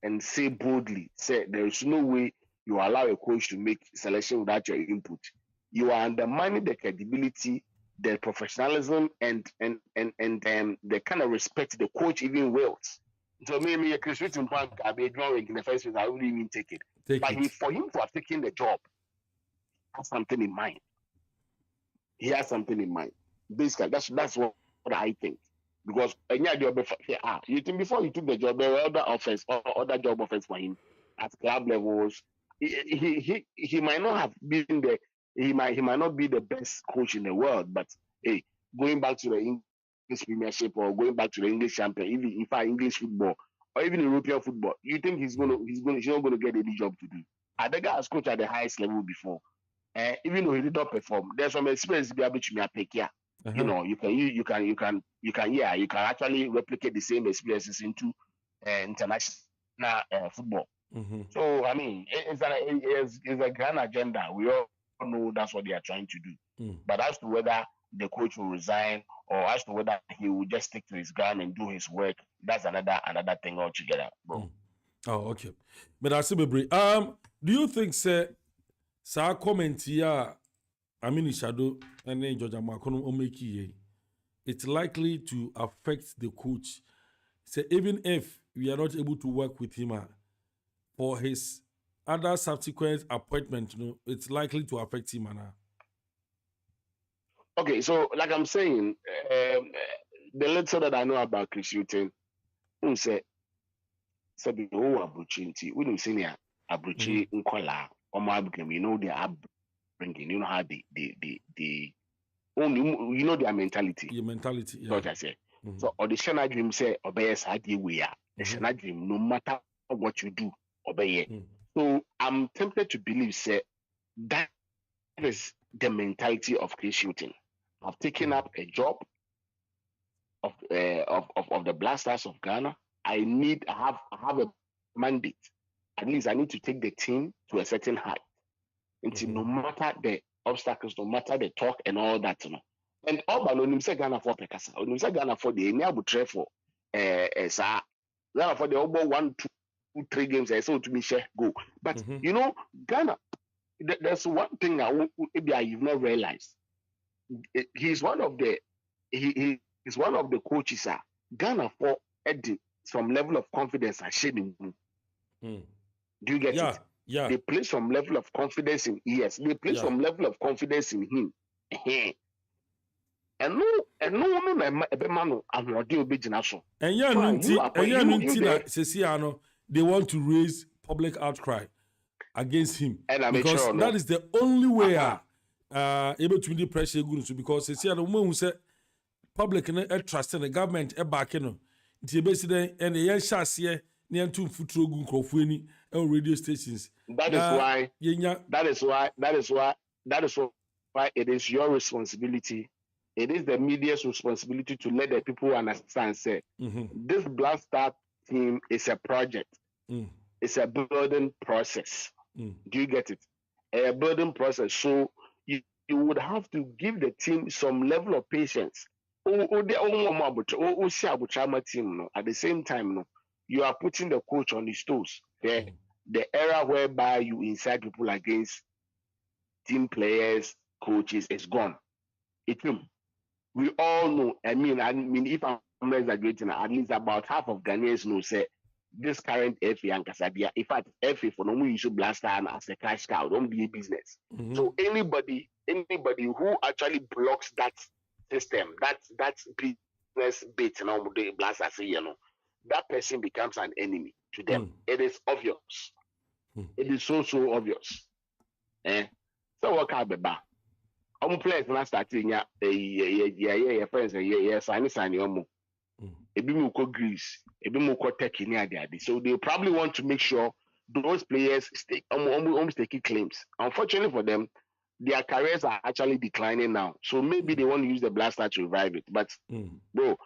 and say boldly, say there is no way you allow a coach to make selection without your input, you are undermining the credibility, the professionalism, and the kind of respect the coach even wields. So maybe a Christian Bank, I'll be drawing in the first place, I wouldn't even take it. For him to have taken the job, has something in mind. He has something in mind. Basically, that's what I think. Because you think before he took the job, there were other job offers for him at club levels. He might not have been he might not be the best coach in the world, but hey, going back to the English Premiership or going back to the English Champion, even in fact English football or even European football, you think he's not going to get any job to do? The guy has coached at the highest level before. Even though he did not perform, there's some experience to be able to make here. You know, you can actually replicate the same experiences into international football. So I mean, it's a grand agenda. We all know that's what they are trying to do. But as to whether the coach will resign or as to whether he will just stick to his ground and do his work, that's another thing altogether, bro. Oh, okay. But I see, do you think, sir? Sa comment here, I mean, Shadow and then Georgia Makono Omeki, it's likely to affect the coach. So even if we are not able to work with him for his other subsequent appointment, you know, it's likely to affect him. Okay, so like I'm saying, the little that I know about Chris Hughton, who said, "Sabi who opportunity? We don't see any opportunity in Kola." You know their upbringing, you know how they only you know their mentality. Your mentality, yeah. What I say. So or the Shana dream say obey us we are. The Shana dream, no matter what you do, obey. So I'm tempted to believe say that is the mentality of Chris Hughton. I've taken up a job of the Black Stars of Ghana. I have a mandate. At least I need to take the team to a certain height. Until no matter the obstacles, no matter the talk and all that, you know. And all but when you say Ghana for Pekasa, when you say Ghana for the any abutre for Ghana for the over 1, 2, 3 games, I saw to me share go. But you know, Ghana there's one thing you've not realized. He's one of the he's one of the coaches. Ghana for adding some level of confidence and shading. Do you get it? Yeah. They place some level of confidence in They place some level of confidence in him. And no, they want to raise public outcry against him because sure, that is the only way able to be pressure good because they see the woman who said public trust in the government back and the near to foot radio stations. That is why it is your responsibility. It is the media's responsibility to let the people understand. Say this Black Star team is a project. It's a building process. Do you get it? A building process. So you would have to give the team some level of patience. At the same time, you are putting the coach on his toes. The era whereby you incite people against team players, coaches is gone. We all know. I mean, if I'm not exaggerating, at least about half of Ghanaians know say this current FA and Kasadia. In fact, FA for no use Blaster as a cash cow, don't be a business. So anybody who actually blocks that system, that business bit, the Blaster say, that person becomes an enemy to them. It is obvious. It is so obvious. So what can be bad? Players now starting friends sign Greece, Turkey. So they probably want to make sure those players stay almost taking claims. Unfortunately for them, their careers are actually declining now. So maybe they want to use the Blaster to revive it. But bro,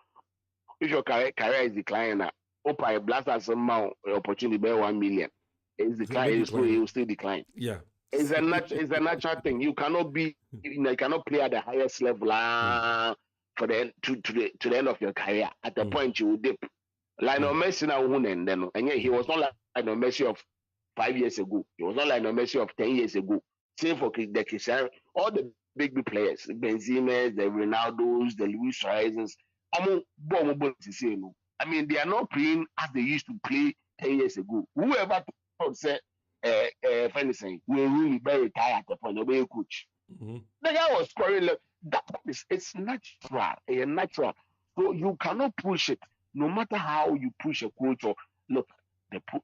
if your career is declining now, a Blaster some opportunity by 1 million. It's declining, it will still decline. Yeah. It's a natural thing. You cannot play at the highest level for the to the end of your career. At the point you will dip. Lionel Messi now won and yet he was not like Lionel Messi of 5 years ago. He was not like Lionel Messi of 10 years ago. Same for the Cristiano, all the big players, Benzema, the Ronaldos, the Luis Suarez. I mean, they are not playing as they used to play 10 years ago. Whoever thought said anything will really be retired at the point of being a coach. The guy was scoring. It's natural. So you cannot push it, no matter how you push a coach. Or look,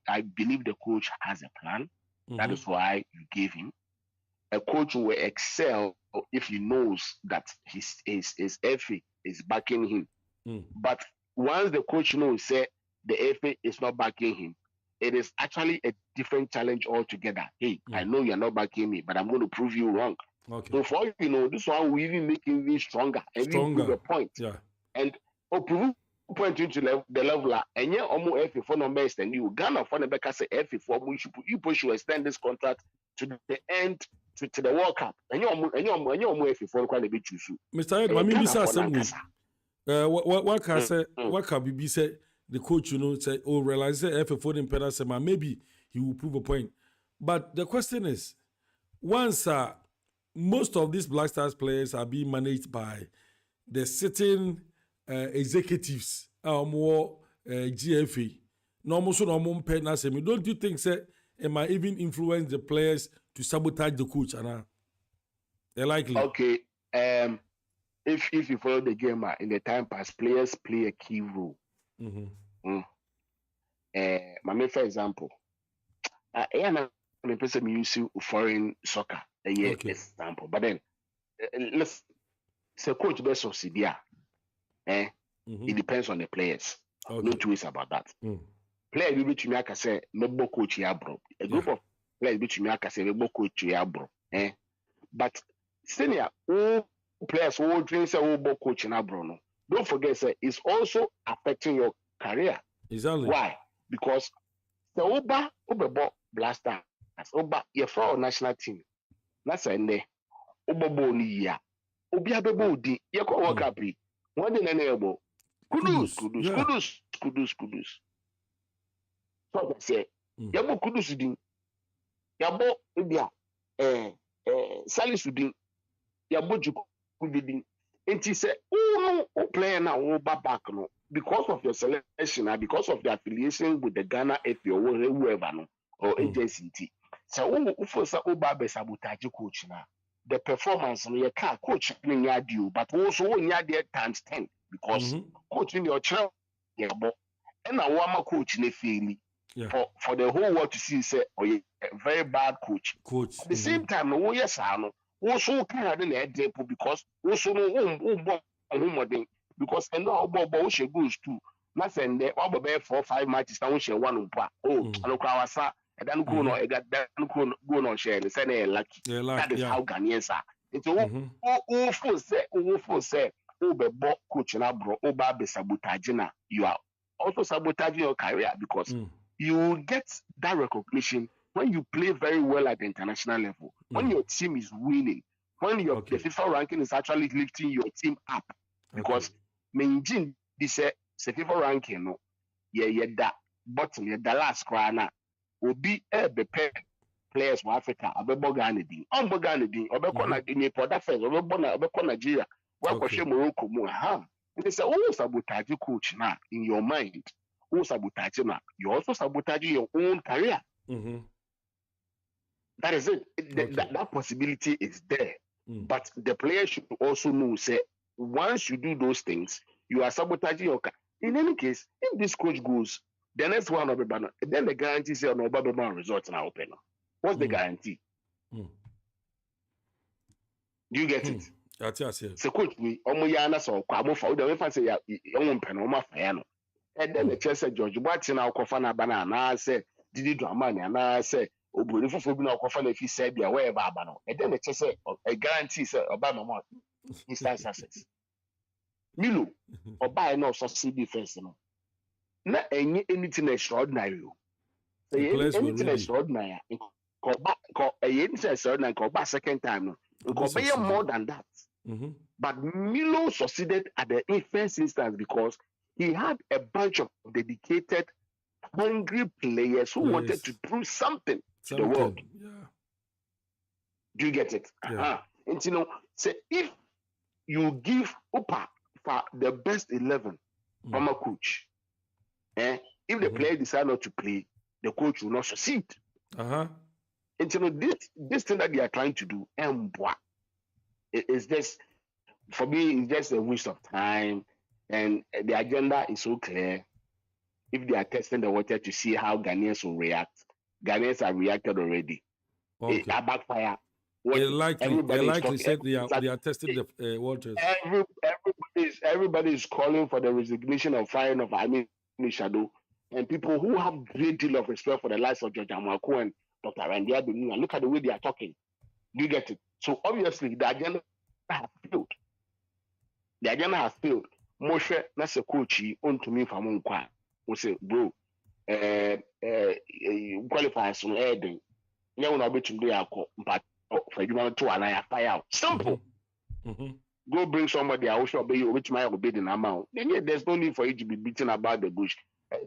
I believe the coach has a plan. That is why you gave him. A coach will excel if he knows that his FA is backing him. But once the coach knows that the FA is not backing him, it is actually a different challenge altogether. Hey, I know you're not backing me, but I'm going to prove you wrong. Okay. So for all you know, this one will even make him even stronger and even prove a point. Yeah. And prove point into the level and yeah, almost FA for no best and you Ghana for the back say FA for you should extend this contract to the end to the World Cup. And you FA for quite a bit too. Mr. Ed, what can be said? The coach, say, realize that FA for the maybe he will prove a point. But the question is, once most of these Black Stars players are being managed by the sitting executives, more GFA, don't you think, it might even influence the players to sabotage the coach? They're likely. Okay. If you follow the game in the time past, players play a key role. My for example, I'm person use foreign soccer example, but then let's say coach best of CDA. It depends on the players. No two ways about that. Player will be to me I can say maybe coach Yabro. A group of players be to me I can say maybe coach Yabro. But senior all players who drink say coach Yabro no. Don't forget, sir, it's also affecting your career. Exactly. Why? Because the Oba Blaster, Oba, you're for our national team. That's a ne. Oba Boni ya. Obi Abebo you can work up. One day, enable. Kudus. So I say, Yabo Kudus din. Yabo Ibia. Salisuddin Yaboju Kudin. And he said, oh, no, player now, back no, because of your selection and because of the affiliation with the Ghana FA or whoever no, or agency. So, for Oba sabotage coach now. The performance no, you can't coach in your deal, but also in your deal times 10 because coaching your child, yeah, but and I want my coach in the field for the whole world to see, say, oh, yeah, a very bad coach. At the same time, no, yes, I know. Also, kind of example because also no because and now she goes to not send there all 4 or 5 matches now she one umpa and kwawasa and then go no got that go no share and say lucky that is how Ghanaians are it's who say be coach na bro oba be sabotage na you are also sabotaging your career because you will get that recognition when you play very well at the international level, when your team is winning, when the FIFA ranking is actually lifting your team up, because Menjin this FIFA ranking no, that bottom, the last corner will be be players from Africa, Obebo Ghana din, Obeko in for that first, Obeko Nigeria, Wakoshe Morocco, Muham. And they say, oh, sabotage coach now in your mind, oh, sabotage now, you're also sabotaging your own career. That is it. That possibility is there. But the player should also know, say, once you do those things, you are sabotaging your career. In any case, if this coach goes, the next one will be banned. Then the guarantee say no Babylon results now open. What's the guarantee? Do you get it? Yes. So coach we Omoyana so kwamo fa the way say ya mpeno ma fa no. And then the chess said George Boatin na okofa na bana na say Didi Dramani na say obori fofo bi na okofa na fi say bia where ba aba no. And then the chess say a guarantee say Obama mo instant success. Milo oba no succeed defense no. Na anything extraordinary. Say anything extraordinary. Anything extraordinary ko ba second time no. It more than that. But Milo succeeded at the first instance because he had a bunch of dedicated, hungry players who wanted to prove something to the world. Yeah. Do you get it? Yeah. And you know, say if you give Upa for the best 11 from a coach, if the player decide not to play, the coach will not succeed. And you know, this thing that they are trying to do, it's just, for me, it's just a waste of time. And the agenda is so clear. If they are testing the water to see how Ghanaians will react, Ghanaians have reacted already. It backfire. Likely said they are testing the waters. Everybody is calling for the resignation of firing of Shadow. And people who have great deal of respect for the lives of George Amwako and Dr. Randy Abinu, and look at the way they are talking. Do you get it? So obviously the agenda has failed. The agenda has failed. Moshe that's a coach on to me from Unkwa. We say, bro, qualifiers from Eden. You will be to do a but for you to an fire out. Simple. Go bring somebody I will show you which might obey the amount. Then there's no need for you to be beaten about the bush.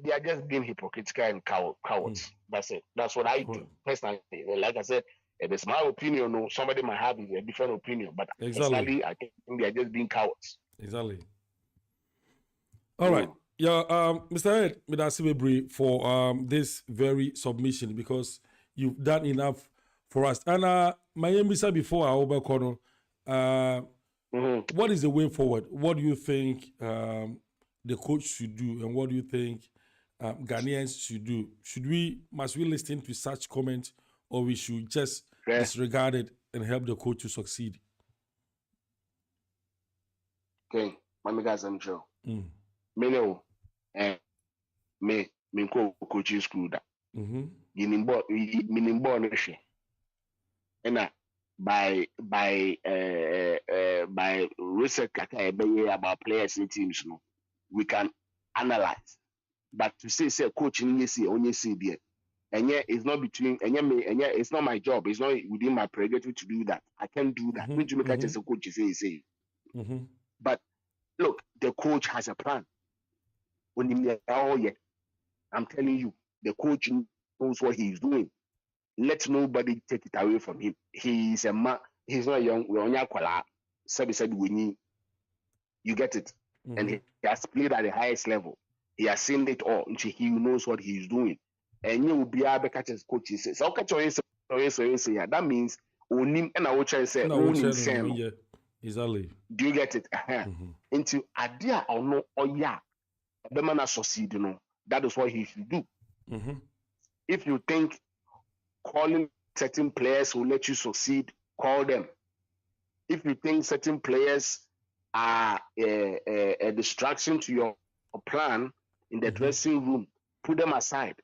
They are just being hypocritical and cowards. That's it. That's what I do personally. Like I said, it's my opinion. No, somebody might have a different opinion, but personally, I think they are just being cowards. Exactly. All right. Yeah, Mr. Ed, Midasibebri for this very submission because you've done enough for us. And my name is before Aoba Kono. What is the way forward? What do you think the coach should do, and what do you think Ghanaians should do? Must we listen to such comments, or we should just disregard it and help the coach to succeed? Okay, my guys, I'm sure. Me know, me coaching school that. Meaning born and by research about players and teams, no, we can analyze. But to say coaching only see there, and yet it's not between and yet it's not my job. It's not within my prerogative to do that. I can't do that. When you make a coach say. But look, the coach has a plan. When I'm telling you, the coach knows what he's doing. let nobody take it away from him. He's a man. He's not young. We're only said winning. You get it? And he has played at the highest level. He has seen it all. He knows what he's doing. And you will be able to catch his coaches. So that means onim and I will try to say exactly. Do you get it? Into idea or no or yeah, the man has succeeded. That is what he should do. If you think calling certain players will let you succeed, call them. If you think certain players are a distraction to your plan in the dressing room, put them aside.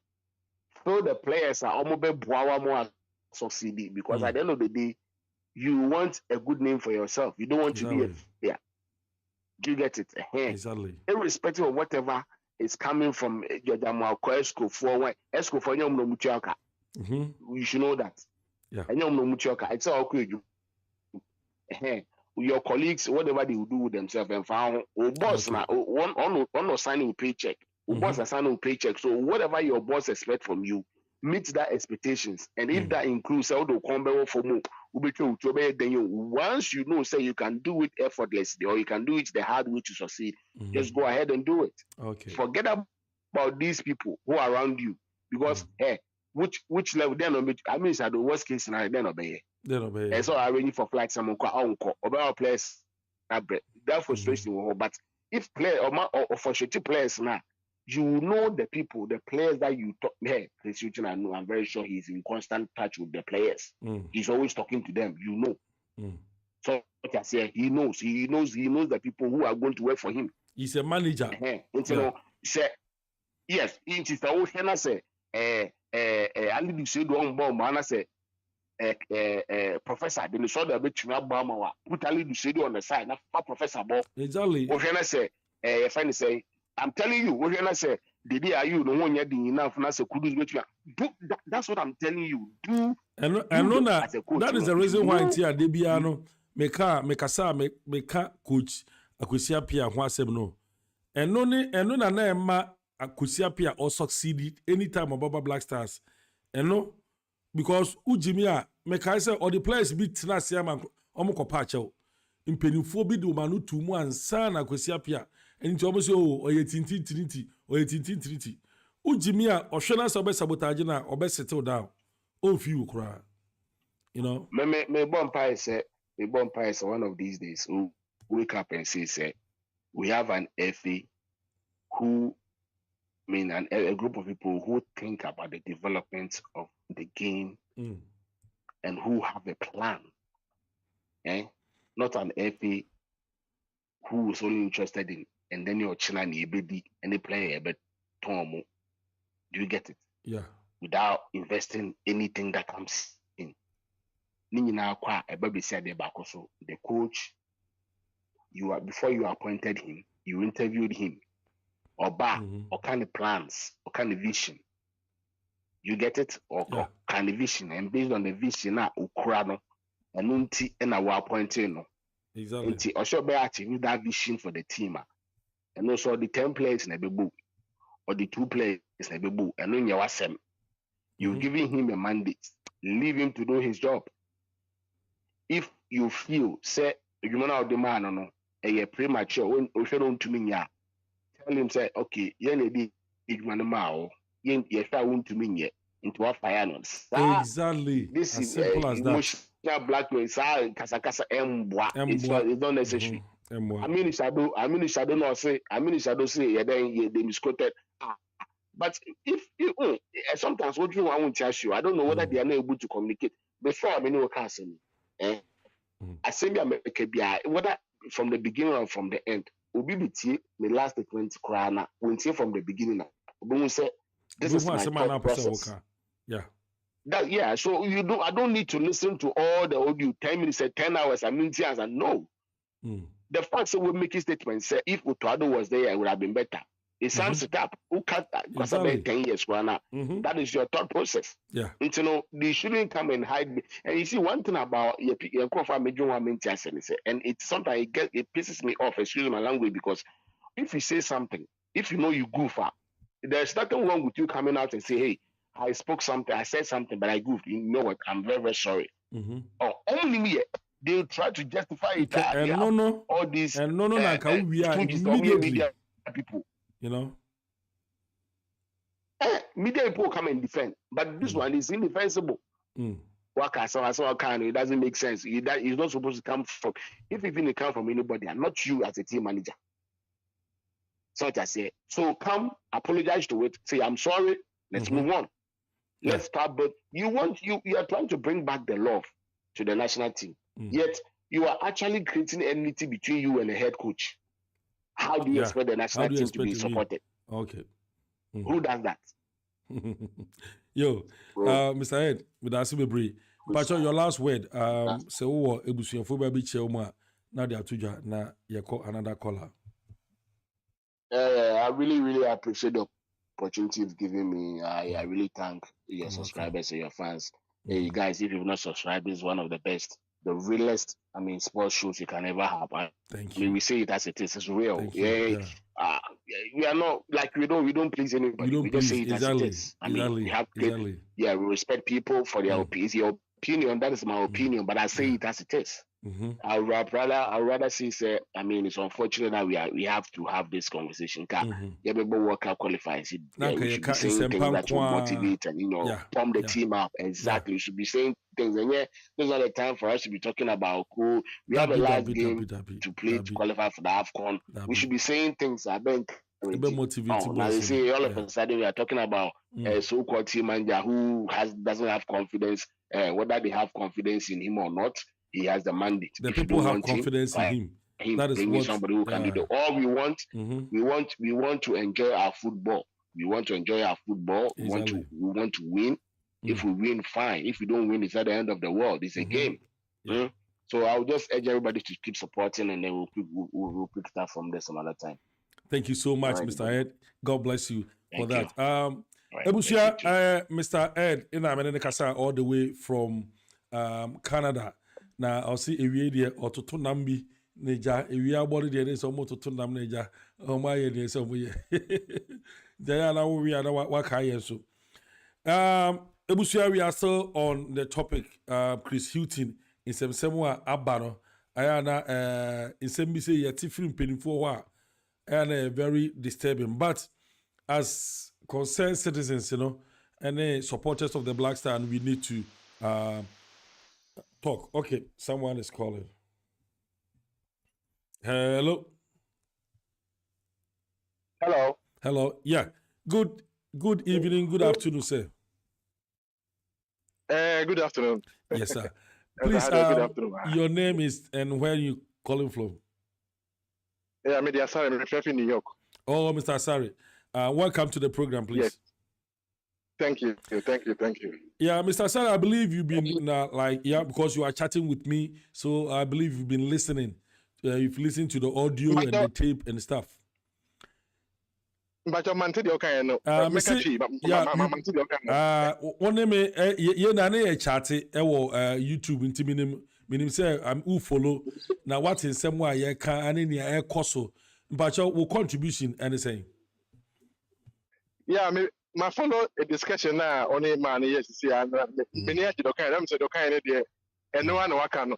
So the players are almost more succeeding, because at the end of the day, you want a good name for yourself. You don't want to be a failure. Do you get it? Exactly. Irrespective of whatever is coming from your Esco you should know that. Yeah. It's all okay. Your colleagues, whatever they will do with themselves, and found boss now on signing paycheck. Boss are signing paycheck. So whatever your boss expect from you, meet that expectations. And if that includes all the combo for more, once you know, say you can do it effortlessly, or you can do it the hard way to succeed, just go ahead and do it. Okay. Forget about these people who are around you, because which level they're not. I mean, it's the worst case scenario. They're not there. And so I arrange for flight someone call about players that frustration. But if player or for players now, you know the people, the players that you talk. Hey, Chris Hughton, I know. I'm very sure he's in constant touch with the players. He's always talking to them. You know. So like I say, he knows the people who are going to work for him. He's a manager. Say yes. It is the ocean. I say. I need to say the one bomb. I say. Professor, then saw the bit Bama, put a little city on the side, not Professor Bob. Exactly. What can I say? Finally say, I'm telling you, what can I say? The day are you the one you're doing enough, and I say, could you do? That's what I'm telling you. Do and that is the reason why it's here. Debiano, meka coach, Akusia Pia, Wasem no. And no na ma Akusia Pia or succeeded anytime about Black Stars. And no, because Ujimia, Mekaisa or the players beat Nasiama Omokopacho. Impenifo bi do manu tumu ansana Akusia Pia. And it's almost or ye tinti trinity or ye tinti trinity. Ujimia or Shana Sobe Sabotagina or best settle down. Oh, few cry. You know, me bonfire say one of these days who wake up and say we have an FA who a group of people who think about the development of the game and who have a plan. Not an FA who is only interested in and then you're China any player but Tomo. Do you get it? Yeah. Without investing anything that comes in. The coach, before you appointed him, you interviewed him. Or kind of plans, or kind of vision. You get it? Or kind of vision. And based on the vision, Ukrano, and Unti and our appointing. Exactly. Or should be achieving that vision for the team. And also the 10 players in a book, or the 2 players in a book, and then you're You're giving him a mandate. Leave him to do his job. If you feel, say, you know, the man, no, a premature, when you don't to me, tell him, say, okay, you to me into our finance. Exactly. This as is simple as that. Blackmail, it's not necessary. I mean, Shadow not say, they misquoted. But if you sometimes what you want to ask you, I don't know whether they are not able to communicate. Before I mean, I say, whether from the beginning or from the end, OBBT, the last 20 krana, we see from the beginning. We say, this is my thought process. Yeah. So I don't need to listen to all the audio 10 minutes, 10 hours, and no. The fact that we make a statement, say, if Utuado was there, it would have been better. It sounds it up. Who can't because about 10 years krana? That is your thought process. Yeah. And they shouldn't come and hide me. And you see one thing about and it's sometimes it pisses me off, excuse my language, because if you say something, if you know you goof up, there's nothing wrong with you coming out and say, hey, I spoke something, I said something, but I goofed. You know what? I'm very, very sorry. Oh, only me. They'll try to justify it. And no, all these and no, we are immediately people. You know, media people come and defend, but this one is indefensible. It doesn't make sense. It's not supposed to come from. If even it come from anybody, and not you as a team manager. So I say, so come apologize to it. Say I'm sorry. Let's move on. Let's start. But you are trying to bring back the love to the national team. Yet you are actually creating enmity between you and the head coach. How do you expect the national team to be supported? Okay. Who does that? Yo, Mr. Ed, with Asibebri, Pacho, your last word. Say, oh, Ebusian for baby Chelma, now they are to na yako another caller. I really, really appreciate the opportunity you've given me. I really thank your subscribers and your fans. Hey, guys, if you've not subscribed, this is one of the best, the realest, sports shows you can ever have. Thank you. I mean, we say it as it is. It's real. We are not like we don't please anybody. We just say it as it is. I mean, we have we respect people for their opinion. Your opinion, that is my opinion, but I say it as it is. I'd rather say, it's unfortunate that we have to have this conversation. World Cup qualifies. We should be saying things that will motivate and pump the team up. Exactly. We should be saying things, and this is not the time for us to be talking about cool. We have a last game to play to qualify for the AFCON. We should be saying things I think. Now you see, all of a sudden we are talking about a so-called team manager who doesn't have confidence. Whether they have confidence in him or not, he has the mandate. The people have confidence in him. That is what somebody who can do it. All we want, we want to enjoy our football. We want to enjoy our football. Exactly. We want to win. If we win, fine. If we don't win, it's at the end of the world. It's a game. So I'll just urge everybody to keep supporting, and then we'll pick it up from there some other time. Thank you so much, Mr. Ed. God bless you for that. Ebusia, Mr. Ed, in Kasa, all the way from Canada. Now I'll see a video or to Tunambi Neja, a real body there is almost to Tunam Neja. Oh, my, there's some way. Diana, we are what so. Ebusia, we are still on the topic. Chris Hughton in some Abano. Ayana in some say you're different penny for and very disturbing. But as concerned citizens, and supporters of the Black Star, and we need to talk. Okay, someone is calling. Hello. Hello. Yeah. Good evening. Good afternoon, sir. Good afternoon. Yes, sir. Please, good afternoon. Your name is and where you calling from? Yeah, I'm Asari. I'm in New York. Oh, Mr. Asari. Welcome to the program, please. Yes. Thank you. Yeah, Mr. Asari, I believe you've been because you are chatting with me, so I believe you've been listening. You've listened to the audio and the tape and stuff. But I'm on the okay, no. One name, you chat YouTube into minim say I'm who follow now. What in some way you can and in your coso, but your contribution anything. Yeah, my follow a discussion now on a man. Yes, see, and many of the kind. I'm saying the kind there, and no one can.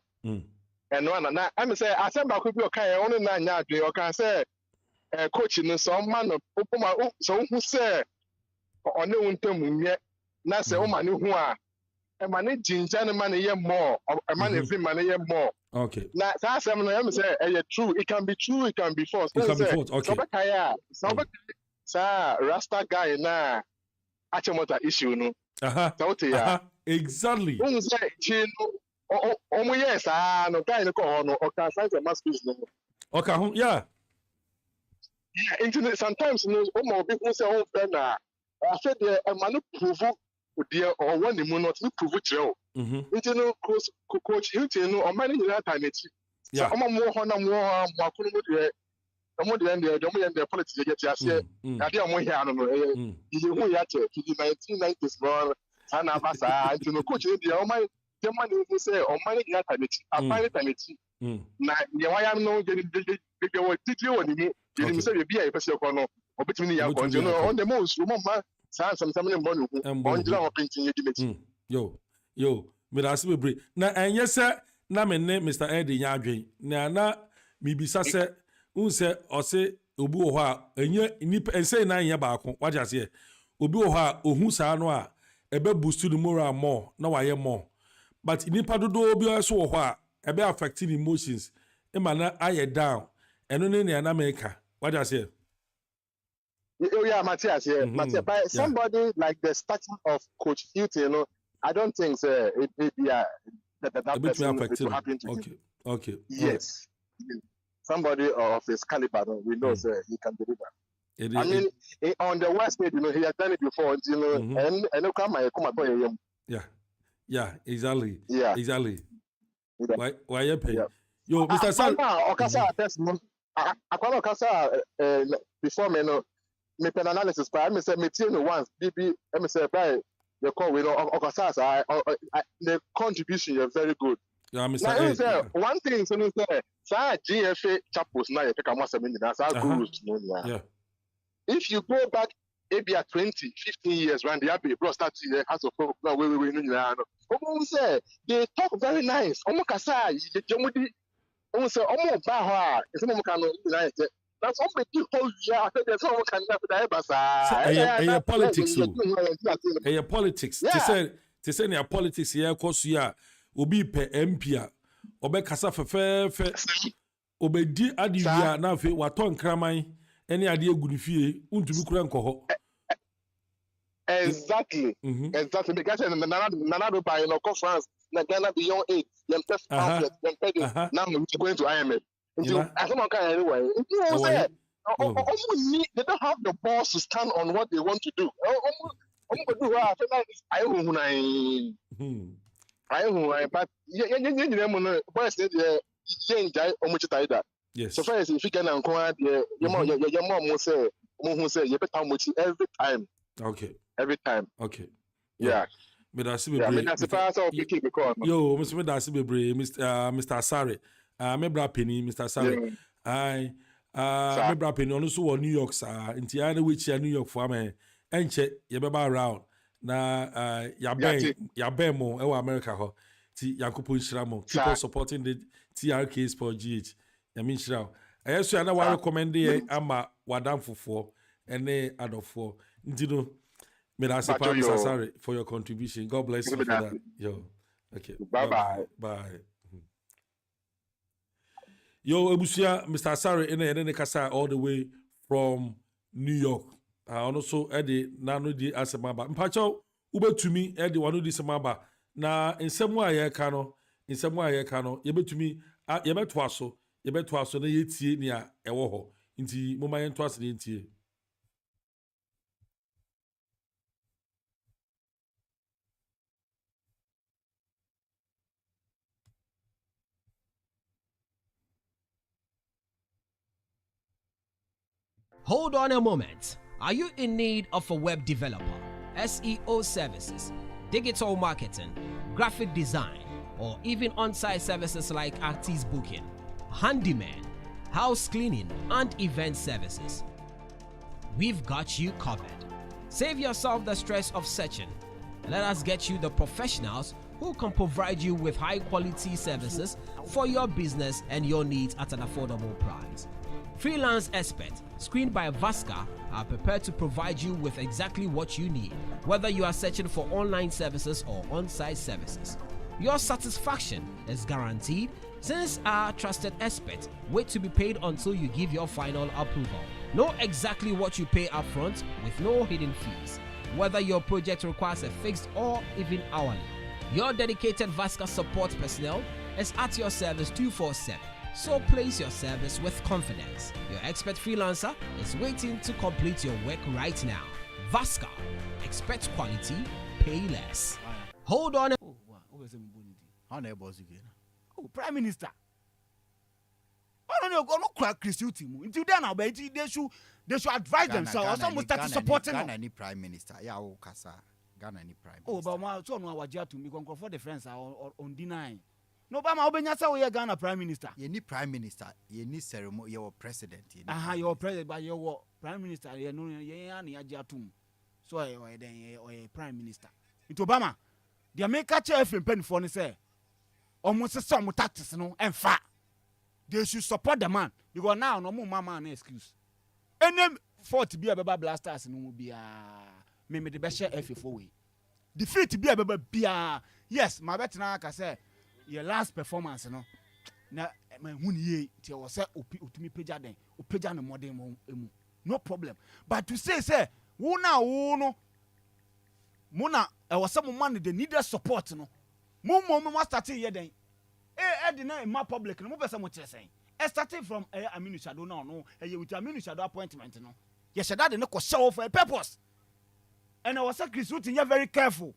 And one, and I'm saying I said about could be okay. Only 9 years you can say. Coaching some man of so who say on the winter na say o man who are a man ginger man here more a man every man here more. Okay. Now that's I'm say true. It can be true, it can be false. It can be false. Okay. So Rasta guy na achemota issue no. Exactly. Who say chin yes no guy no ko no o can sense a mass business. Okay, yeah. Yeah, internet sometimes people say, "Oh, Ben, I said the man prove dear or one the moon not prove it real." Internet coach Hughton or many that time it. So I'm more the politics get here. I didn't want here. You who yet to the 1990s and Abasa to no coach the man who say or many that time it. I find it now why I'm no getting you say be a person on between young on the most some money on the painting yo me that's be break na enye se na me ne Mr. Eddie Nyadwen na mibisa se unse ose obi wo ha enye nipa ense na enye baako what you say obi wo ha ohun saa no a ebe boost the moral more na waye more but nipa dodo obi so wo ha ebe affecting emotions e ma na aye down eno ne na America what you say. Oh yeah, Matthias, yeah. Matthias, but somebody like the starting of Coach Hughton, I don't think that person will happen to him. Okay. Yes. Somebody of his caliber, we know he can deliver. I mean, on the West Side, he has done it before, and come him. Yeah, exactly. Yeah. Exactly. Why you pay? Yo, Mr. Sal. I before me, me pen analysis, but I say me once, BB, I say by the call we know the contribution is very good. Yeah, Mr. Now, one thing, so GFA chapels now you pick a master that's our gurus. Yeah. If you go back maybe 20, 15 years when the Abbey bro started the House of Folk, now we say they talk very nice. Omokasa, the Jomudi, almost Baha, it's no kind of that's all the people yeah, there's no kind of politics. Politics. To say near politics here, cause ya obi pe MP obe kasa fe obe di adivia na fe waton kraman ene ade egunu fie untumi kura nkoho. Exactly. Exactly. Because Nana by conference na Ghana beyond 8 them test now we're going to IMF. I don't know anyway. They don't have the balls to stand on what they want to do. But yes. So far as if you can acquire your mom will say you better every time. Okay. Every time. Okay. Yeah. Yo, Mr. Mr. Asare. Me bra penny Mr. Asare. Me bra penny ono so wo New York sa nti ya na we chia New York for me enche ye beba around na ya ben mo e wa America ho ti Yankopon Shira mo keep on supporting the TRK Sport GH ya min shira ayeso ya na wa recommend ye ama wadam fofo ene adofo nti no me da se pa Mr. Asare for your contribution. God bless you for that. Yo. Okay. Bye. Yo, Ebusia, Mr. Asare, ene kasa all the way from New York. Also, Eddie, nano di asemaba. Mpacho, ubetumi, Eddie, wanu di semaba. Na, insemwa ye kano, yebetumi, yebetwaso, na yetie ni a ewoho. Inti, moma yentwase ni intie. Hold on a moment. Are you in need of a web developer, SEO services, digital marketing, graphic design, or even on-site services like artist booking, handyman, house cleaning, and event services? We've got you covered. Save yourself the stress of searching. Let us get you the professionals who can provide you with high-quality services for your business and your needs at an affordable price. Freelance experts, screened by Vasca, are prepared to provide you with exactly what you need, whether you are searching for online services or on-site services. Your satisfaction is guaranteed since our trusted experts wait to be paid until you give your final approval. Know exactly what you pay upfront with no hidden fees, whether your project requires a fixed or even hourly. Your dedicated Vasca support personnel is at your service 24/7. So place your service with confidence. Your expert freelancer is waiting to complete your work right now. Vasca. Expect quality, pay less. Hold on. Oh, Prime Minister. I don't know, crack Christianity. Until then, they should advise themselves. Someone start supporting Ghana any Prime Minister. Yeah, Kasa. Ghana any Prime Minister. Oh, but my son was to me for the friends on denying. No, but my Obenyasa we Ghana Prime Minister. You need Prime Minister. You need ceremony. Your president. Your president, but your Prime Minister. You know, so so or prime minister. It Obama, the America chair FA penny for say, almost some tactics no and fat. They should support the man because now no more mama an excuse. And then for to be a Baba Blasters no be a me the best FA for we. Defeat to be a Baba be yes, my bet now I say your last performance no. Na when ye ti was say utumi peja den o peja no modern emu no problem but to say wo na wo no mo na e was some man the needed support no mo start here den e na ma public no mo pese mo kire sen e starting from Aminu Shadow no with Aminu Shadow appointment no ye shada de no ko show for a purpose and I was say Chris Hughton you very careful.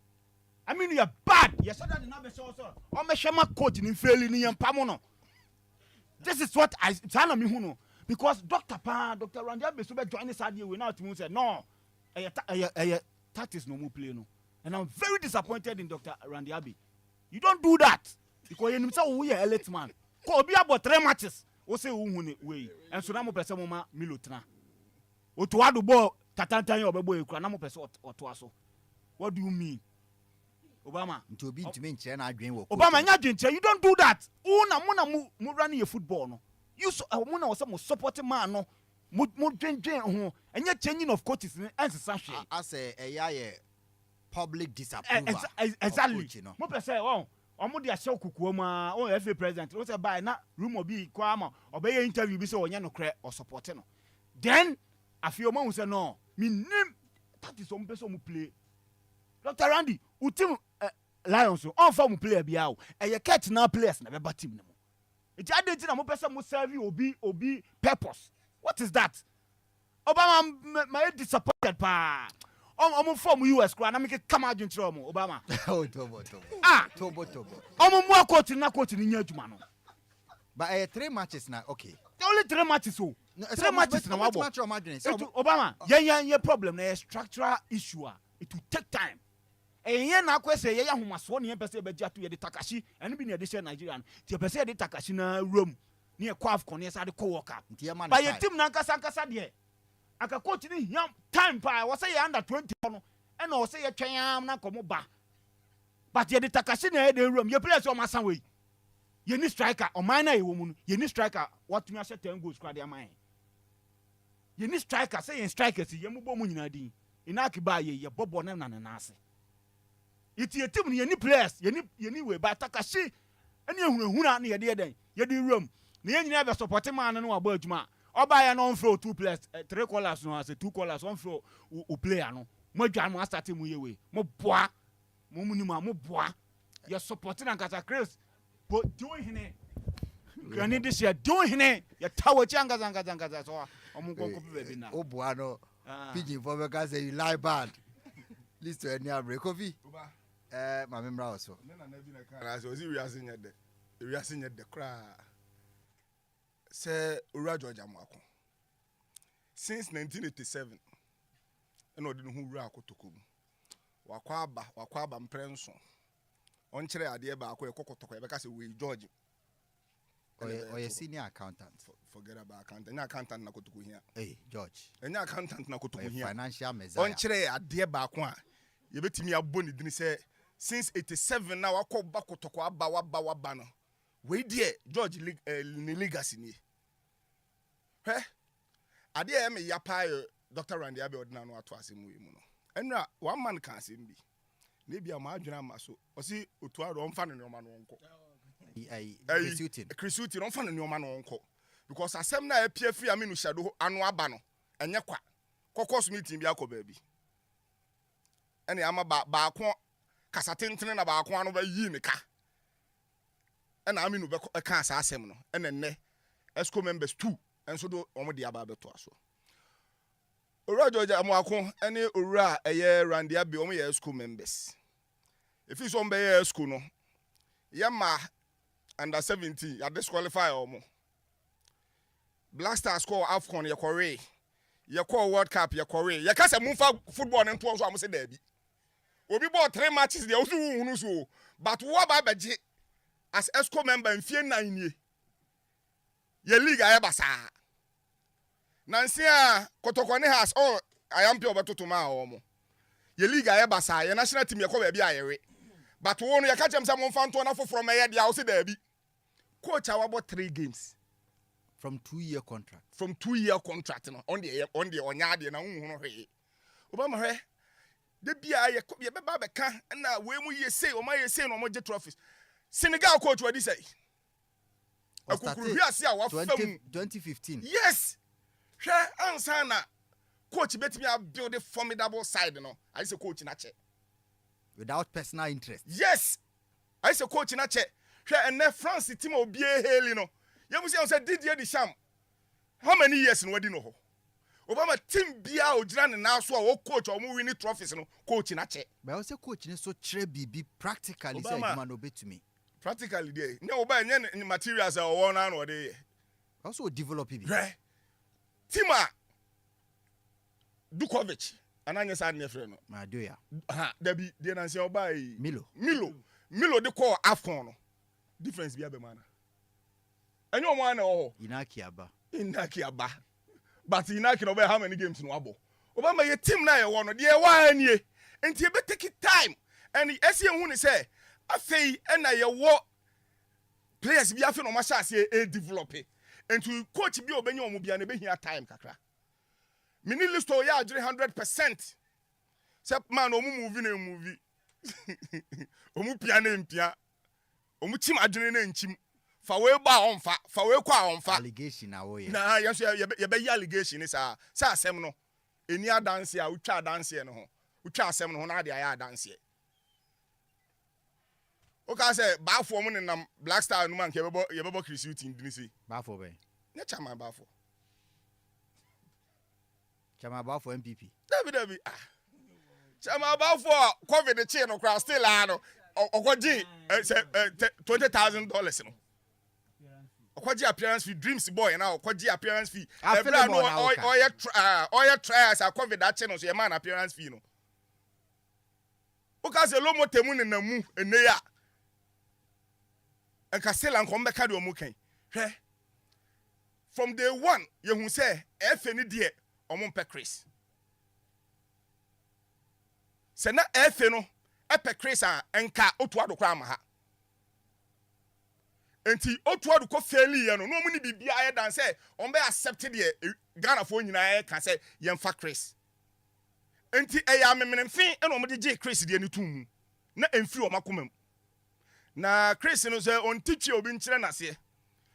I mean you're bad ye shada de na be show so o me hwema coach ni fail ni yempa mo no. This is what I tell me who know because Dr. Randia Besu be join this idea we now to say no that is no more play no and I'm very disappointed in Dr. Randiabi. You don't do that because you know we are elite man. Ko be about 3 matches. O say who we and so na mo pese mo ma Milotna. O to ado ball tatantan yo bebo ekura na mo pese o to aso. What do you mean? Obama nti obi ntumi nkyere na adwen wo Obama nya adwen you don't do that. Una mo run your football no. You so una was mo support man no. Mo dwen ho. Enya changing of coaches ni ansesa hwe. As a public disapproval. Exactly. Mo pese omo de ahye okukuo ma o FA president o say buy na room obi kwa ma obey interview bi say onye no kre o support no. Then afio ma hu say no me name that is some person mo play. Dr. Randy, utim Lions on form player bia o. E catch na players na be team no. It identity na mo person mo serve obi purpose. What is that? Obama my disappointed pa. Omo form US kra na make come out intro mo Obama. Oh tobo. Tobo. Omo mo coach ni nya adwuma no. But 3 matches now okay. Only 3 matches so. 3 matches na wabo. Obama, yeah problem na structural issue. It will take time. Eye na kwese ye ahomaso ne pese be gya to ye de Takashi ene bi ne de share Nigeria ti pese ye de Takashi na room ne kwaf kono sa de ko work up ba ye team na nkasa de aka coach ni hiam time pa wo say ye under 20 no e na wo say ye twen na komo ba but ye de Takashi na ye de room ye play so masan we ye ni striker o man na ye wo mu no ye ni striker what me share 10 goals kra de man ye ni striker say ye strikers ye mu bo mu nyina din ina ki ba ye bobo na na ase. Iti a team ni players yeni we ba Takashi eni ehunahuna na yede den yede room na yenyina be support man no abo adwuma oba ya no throw 2 players 3 callers no as 2 callers on throw o player no mo dwan mo start mu ye we mo boa mo munima mo boa ye support na kata Chris but doing hine grani this year doing hine ye tawo changa zanga so omo konko be na o boa no pidgin for me ka say you lie bad list to any abre coffee my member also na bi na kan so zi wiase nye de kra se owura George Amwako since 1987 eno de no hu wura akotoko mu wakwa aba mprenso on kire ade ba akọ ekokotoko e be ka se we George or senior accountant forget about accountant nya accountant na kotoko hia George nya accountant na kotoko hia financial mezaya on kire ade ba akọ a ye betimi abo ni dini se since 87 now wakọ ba kotoko aba no we die George ni legacy ni ade e me yapa Dr. Randy Abe odina no ato asemu yi mu no enra one man kan asem bi na bia ma adwena ma so o si otuaro on fa no nyoma no onko Chris Hughton on fa no nyoma no onko because asem na apia free Aminu Shadow anu aba no enye kwa kokos meeting bi akọ ba bi ene ama ba ko kasa tentene na ba ko anu ba yi ne ka ena Aminu be ka asa asem no ene ne esco members 2 enso do omo de aba beto aso owura George Amwako ene owura eye Randy Abe omo ye school members if you some be ye school no yema under 17 ya disqualify omo Blaster score AFCON ye kore ye call World Cup ye kore ye ka se mumfa football ne nto so am se da bi obi bought 3 matches there osu hunu so but wo ba beje as ESCO member mfie 9 nie ye league aye basa nansia kotokone has I am pure betoto ma omo ye league aye basa ye national team ye ko ba bia yewe but wo no ye ka chem say mo fanto na foforo me ye dia wo se da bi coach awabo 3 games from 2-year contract no on the onya de na hu no hwe obama hwe de bia ye be ba be ka na we mu ye say o ma ye say no mo je trophies Senegal coach what say akukuru hwi ase a wa fam 2015 yes hwe ansa na coach betimi a build a formidable side no I say coach na che without personal interest yes I say coach na che hwe ene France team obi eheli no you say Didier Deschamps how many years no wadi no ho Obama team bia ogira ne na so a coach o mu win trophies no coach na che but I say coach ne so chere bibi practically say man obetumi practically dey ne oba nye materials a wo na no dey also develop it team a Dukovic ananya sa ne frɛ no Madoya ha dabi dey na se oba yi Milo de call Afcon no difference bia be mana enyo mo ana ho Inaki aba but Inaki no be how many games no abo Obama ye team na ye wo no de wa anie enti e be take time and ese hu ni say afei na ye wo players bi afei no ma sha ase e develop enti coach bi obenye omo bia na be hia time kakra mini list o ya agre 100% say man omo movie na movie omo pia na mpia omo chim adwene na nchim fa we ba onfa fa we kwa onfa allegation na wo ye na yes ye be allegation ni sa asem no eni adanse a utwa adanse no ho utwa asem no ho na de aya adanse o ka say ba fo mo nenam Black Star no man ke ye bebo Christian din si ba fo be ne chama ba fo MPP dabi chama ba fo COVID che no kra still ano okoji $20,000 no okoji appearance fee dreams boy na okoji appearance fee every no oya try as a COVID that che no so ye man appearance fee no o ka se lo motemu ne namu ene ya enka sela nko mbeka de omu kan hwe from day one ye hu say efe ni de omu mpe Chris se na efe no epe Chris a enka otu adokwa ama ha enti otu adokwa faili ye no no mu ni bibia ye dan say on be accept de Ghana fo nyina ye ka say ye mfa Chris enti eya memenemfin eno mo de je Chris de ni tum na emfi o makomam na Chris no say on teach obi nkyere na se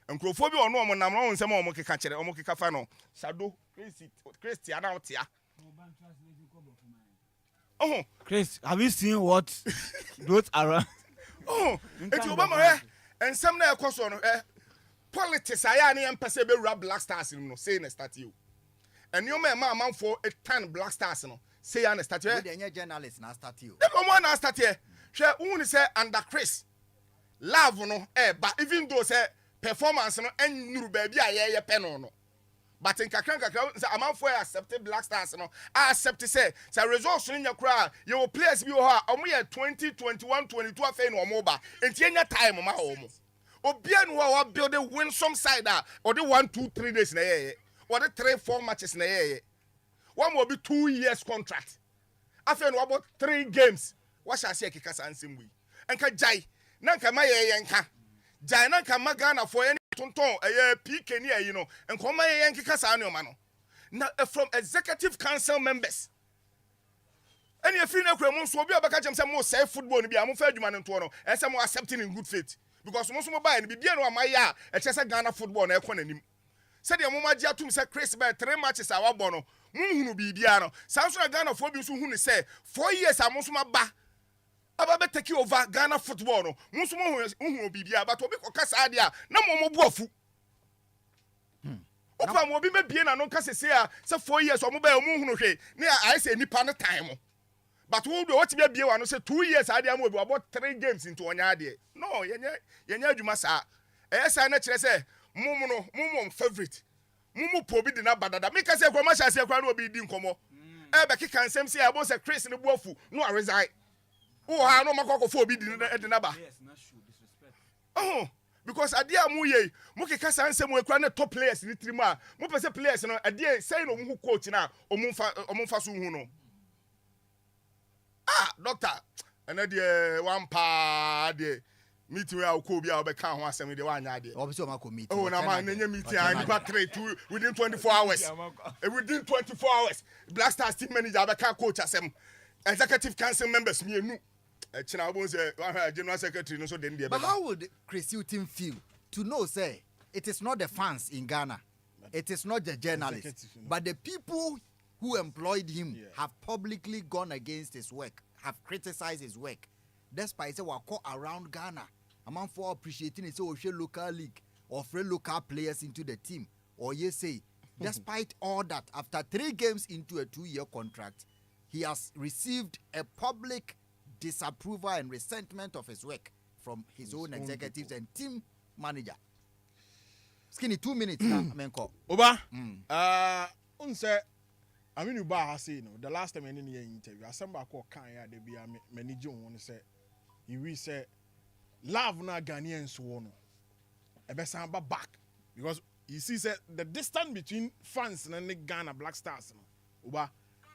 enkrofo bi ono mo nam no nsem o mo keka kere o mo keka fa no shadow Chris tia na tia oh Chris, have you seen what those around enti Obama ensem na ekoso no politics aya na yempese be wura Black Stars no say na start you eni o ma amanfo 10 Black Stars no say ya na start you dey journalist na start you dem mo na start here hwe unu say under Chris love no but even though say performance no enuru ba bia ye pe no but in kakran say amanfo accept Black Stars no accept say results no nya kra ye wo players bi wo ha omo ye 20 21 22 afei no omo ba enti enya time ma omo obia no wa build a win some side or the 1 2 3 days na ye or the 3 4 matches na ye one will be 2 years contract afei no about 3 games what shall say kika sansem wi enka jai na nka ma ye nka jai na nka ma Ghana for any tonton PK ni ayi no enka ma ye nkika sa no ma no na from executive council members any free na kura mo so obi obaka chem say mo say football ni bia mo fa adwuma no to no e say mo accepting in good faith because mo so mo buy ni bibia no amaya e che say Ghana football na e ko nanim say de mo maji atum say Chris by 3 matches a wa bo no mo hunu bibia no sanso na Ghana fo bi so hunu say 4 years a mo so ma ba aba be take over Ghana football no mo so mo hunu bibia but obi ko kasa ade a na mo bu afu opa mo obi me bie na no kasa say 4 years o mo ba mo hunu hwe na I say nipa no time but who do what be bie wa no say 2 years ade am obi about 3 games into onya ade no yenye adwuma sa say na kire say mumu favorite mumu po bi di na badada me ka say ko ma sha say kwa no obi di nkomo be kika nsem say abo say Chris ne buafu no a resign o ha no makoko fo obi di na ba yes na show disrespect because ade amu ye mo kika sa nsem we kwa na top players ni trimu a mo pese players no ade say no mu coach na omumfa so hu no doctor and then one pa de meeting where I'll be out can one send me the one idea. Obviously, I'm meeting. Oh, now man, meeting and got two within 24 hours. Within 24 hours, Black Stars team manager can coach us executive council members me nu. China won't say general secretary no so then there. But how would Chris Hughton feel to know say it is not the fans in Ghana, it is not the journalists, but the people who employed him have publicly gone against his work, have criticized his work. Despite say we call around Ghana, among for appreciating it, so we local league or free local players into the team, or you say, despite all that, after 3 games into a 2-year contract, he has received a public disapproval and resentment of his work from his own executives and team manager. Skinny 2 minutes now, I mean, call. Oba, unse, I mean, Uba has seen the last time in the interview, I sent back what Kaya, they be a manager one say, he say, love na Ghanaians one, a best back because you see, say, the distance between fans and the Ghana Black Stars, Uba,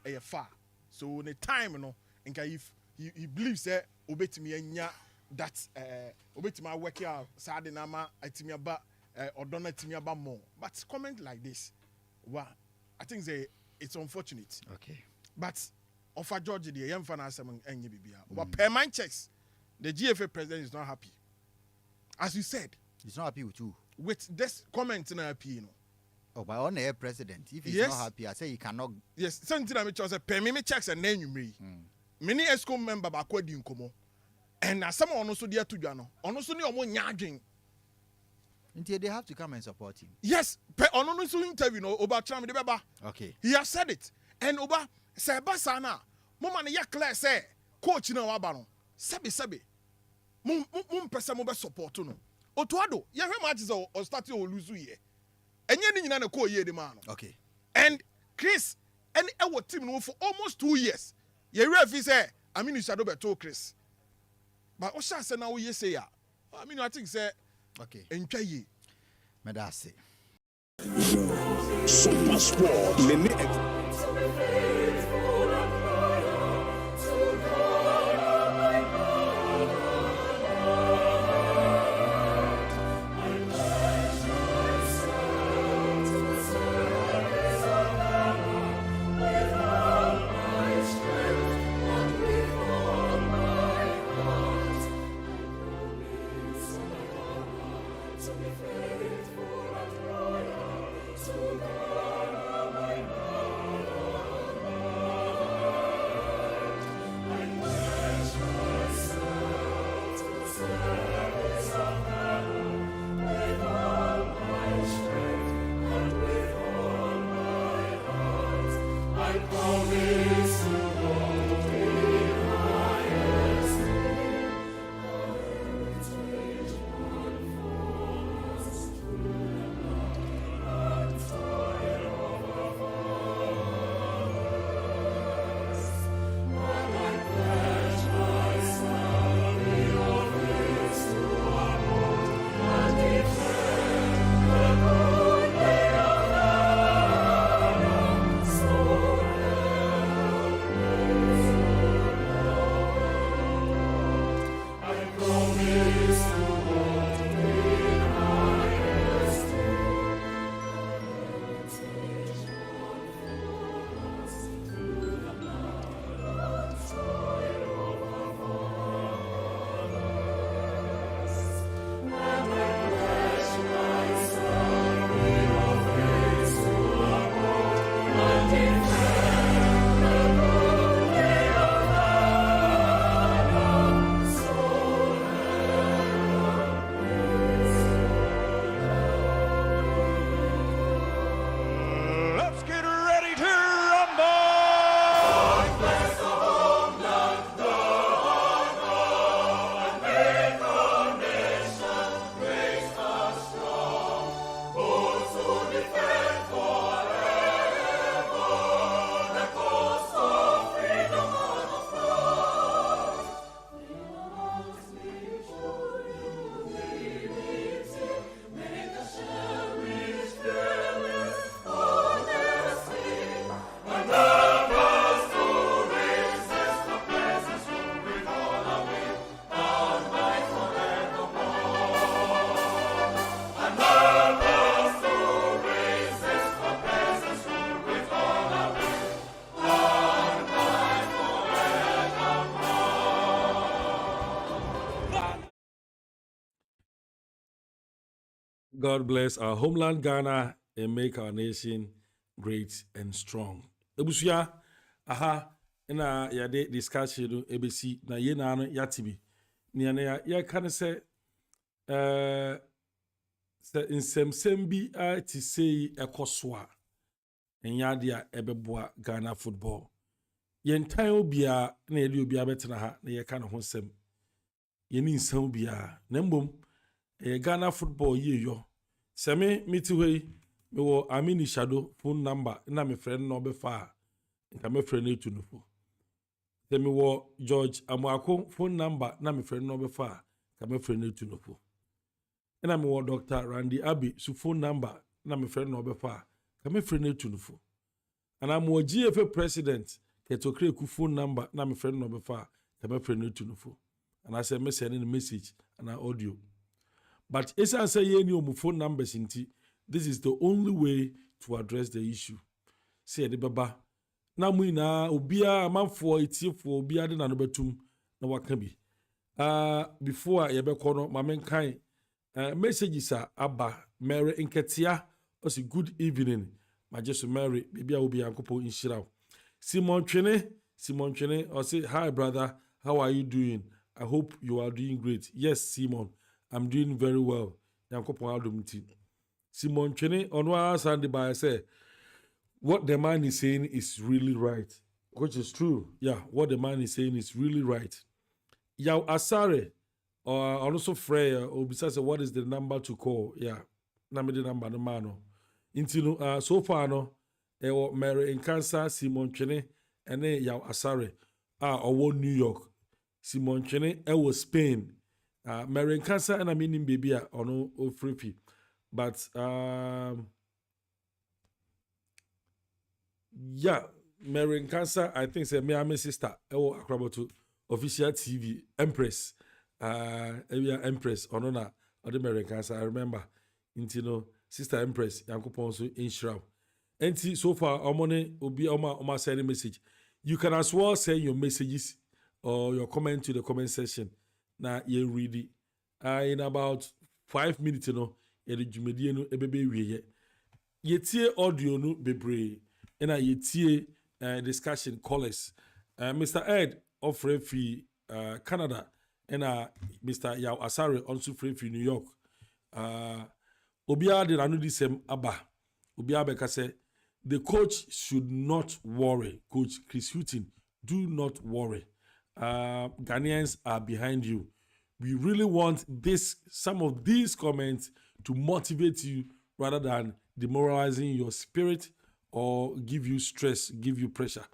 a far. So, the time, you know, and if he believes that obetimi anya that obetimi work out Saturday nama atimi aba or don't atimi aba more. But comment like this, well, I think it's unfortunate. Okay. But offer George the young fan asem enye bibia. But per mind checks, the GFA president is not happy. As you said, he's not happy with you. With this comment in AP, you know. Oh, by on air president, if he's yes. not happy, I say he cannot. Yes, something I mean, say per me checks and then you me. Many ESCO member ba kwadi nkomo. And na some ono so dia to dwa no. Ono so ni omo nya adwen. Until they have to come and support him. Yes, pe ono no so interview no oba tram de beba. Okay. He has said it. And oba say basa na mo ma na ya clear say coach na wa ba no. Sebe. Mum pesa mo be support no. Otuado, ye hwe match say o start o lose ye. Enye ni nyina na ko ye de ma no. Okay. And Chris, and our team no for almost 2 years. You referee say, I mean, you should have told Chris. But what shall say now? We say, yeah. I mean, I think say, okay. Enjoy ye. Medase. Super Sport. God bless our homeland Ghana and make our nation great and strong. Ebusuya, aha, na yade discussion ebesi na ye na no yatibi. Ni ana ya kan say nsɛmsɛm bi a ti sei ɛkɔ a ɛnyɛ ade a ɛbɛboa Ghana football. Yɛn tan obia na yɛde obia bɛtena ha na yɛka ne ho nsɛm. Yɛni nsɛm obia na mbom Ghana football ye yo. Seme miti hoi me wo Amini Shadow phone number na me friend no befa nka me friend etu no fo. Seme wo George Amuako phone number na me friend no befa nka me friend etu no fo. Na me wo Dr. Randy Abi su phone number na me friend no befa nka me friend etu no fo. Ana mo GFA president Ketokre ku phone number na me friend no befa nka me friend etu no fo. And I say me send a message and audio. But as I say, any phone numbers inti, this is the only way to address the issue. Say the baba. Na muina ubia manfo itifo ubia de na nobetum na wakabi. Before I ebe kono mamen kind messages are abba Mary Inketia or say good evening. My just Mary baby I will be ankopo inshira. Simon Chene or say hi brother, how are you doing? I hope you are doing great. Yes, Simon. I'm doing very well. Simon Chene on Sunday by say what the man is saying is really right, which is true. Yeah, what the man is saying is really right. Yaw Asare or also Freya or besides what is the number to call? Yeah, number the number no mano. Intino so far no Mary in Cancer, Simon Chene and then Yaw Asare or New York. Simon Chene was Spain. Mary Cancer and I mean in baby or no free. But yeah, Mary Cancer, I think say me and my sister to official TV Empress. Empress or no or the Mary Cancer. I remember sister Empress Yankopon so in shroud. And so far our money will be on my sending message. You can as well send your messages or your comment to the comment section. Na ye read it. In about 5 minutes, ye jumedi no ebebe wiye. Ye tie audio no bebre. Ena ye tie discussion callers. Mr. Ed of Refi Canada. Ena Mr. Yaw Asare also Refi New York. Obia de ranu disem aba. Obia beka say the coach should not worry. Coach Chris Hughton, do not worry. Ghanaians are behind you. We really want some of these comments to motivate you rather than demoralizing your spirit or give you stress, give you pressure.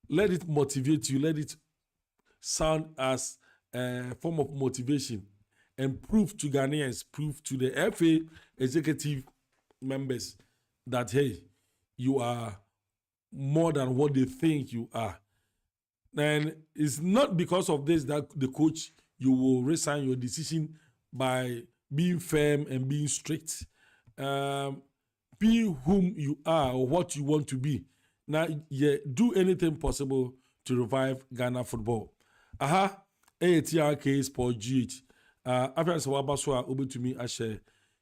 Let it motivate you. Let it sound as a form of motivation and prove to Ghanaians, prove to the FA executive members that, hey, you are more than what they think you are. And it's not because of this that the coach, you will resign your decision by being firm and being strict. Be whom you are or what you want to be. Now, yeah, do anything possible to revive Ghana football. ATRK Sport GH. After Sawabaswa, over to me, I share.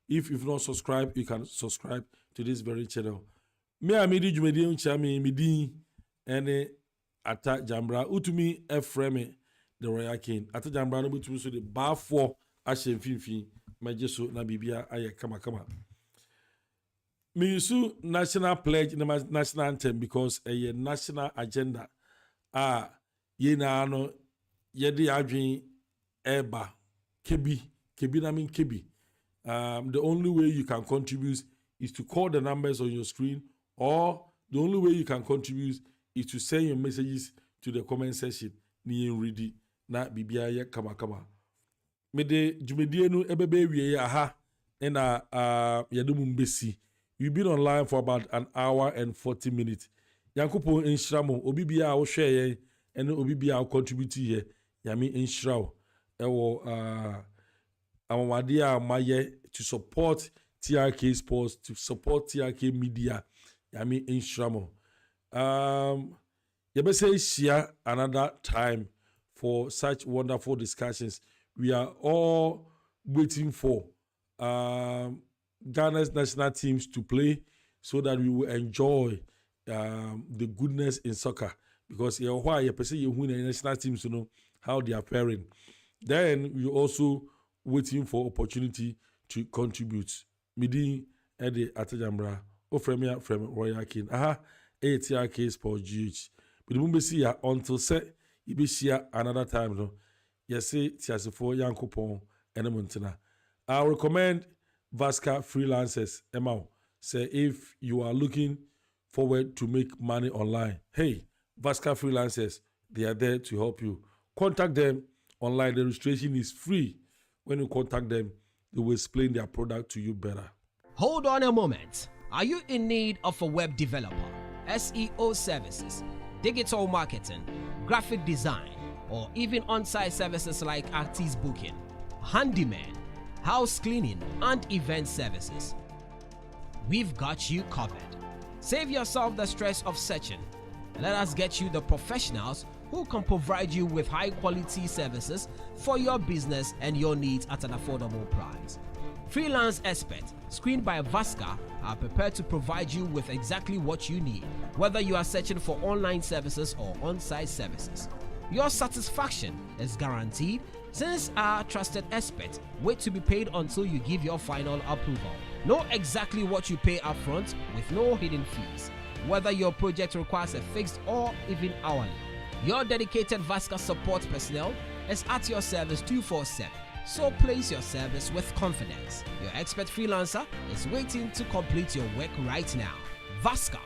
If you've not subscribed, you can subscribe to this very channel. Me, I made you midi and ata jambra utumi efreme the Royal King ata jambra no butumi so the bar for ahye mfimfin majeso na bibia aye kama me use national pledge na national anthem because a national agenda ye na no ye de adwen eba kebi na mean kebi. The only way you can contribute is to call the numbers on your screen, or the only way you can contribute is to send your messages to the comment section. Ni ready na bibia ye kama. Me de jumedie no ebebe wie aha na yadum mbesi. You've been online for about an hour and 40 minutes. Yankopo inshiramo obi bia wo hwe ye ene obi bia wo contribute here. Yami inshirawo ewo amwade a maye to support TRK Sports, to support TRK Media. Yami inshiramo. Yebese share another time for such wonderful discussions. We are all waiting for Ghana's national teams to play so that we will enjoy the goodness in soccer. Because why you win the national teams, you know, how they are faring. Then we also waiting for opportunity to contribute. Midi Ede Atajambra, Ofremia from Royal King. ATRK Sport GH. But the moment see until say you be share another time, no. Yes, say Tiasifo Yankopon and Montana. I recommend Vasca freelancers. Emma say if you are looking forward to make money online, hey, Vasca freelancers, they are there to help you. Contact them online. The registration is free. When you contact them, they will explain their product to you better. Hold on a moment. Are you in need of a web developer, SEO services, digital marketing, graphic design, or even on-site services like artist booking, handyman, house cleaning, and event services? We've got you covered. Save yourself the stress of searching. Let us get you the professionals who can provide you with high-quality services for your business and your needs at an affordable price. Freelance experts, screened by Vasca, are prepared to provide you with exactly what you need, whether you are searching for online services or on-site services. Your satisfaction is guaranteed since our trusted experts wait to be paid until you give your final approval. Know exactly what you pay upfront with no hidden fees, whether your project requires a fixed or even hourly. Your dedicated Vasca support personnel is at your service 24/7. So place your service with confidence. Your expert freelancer is waiting to complete your work right now. Vasca.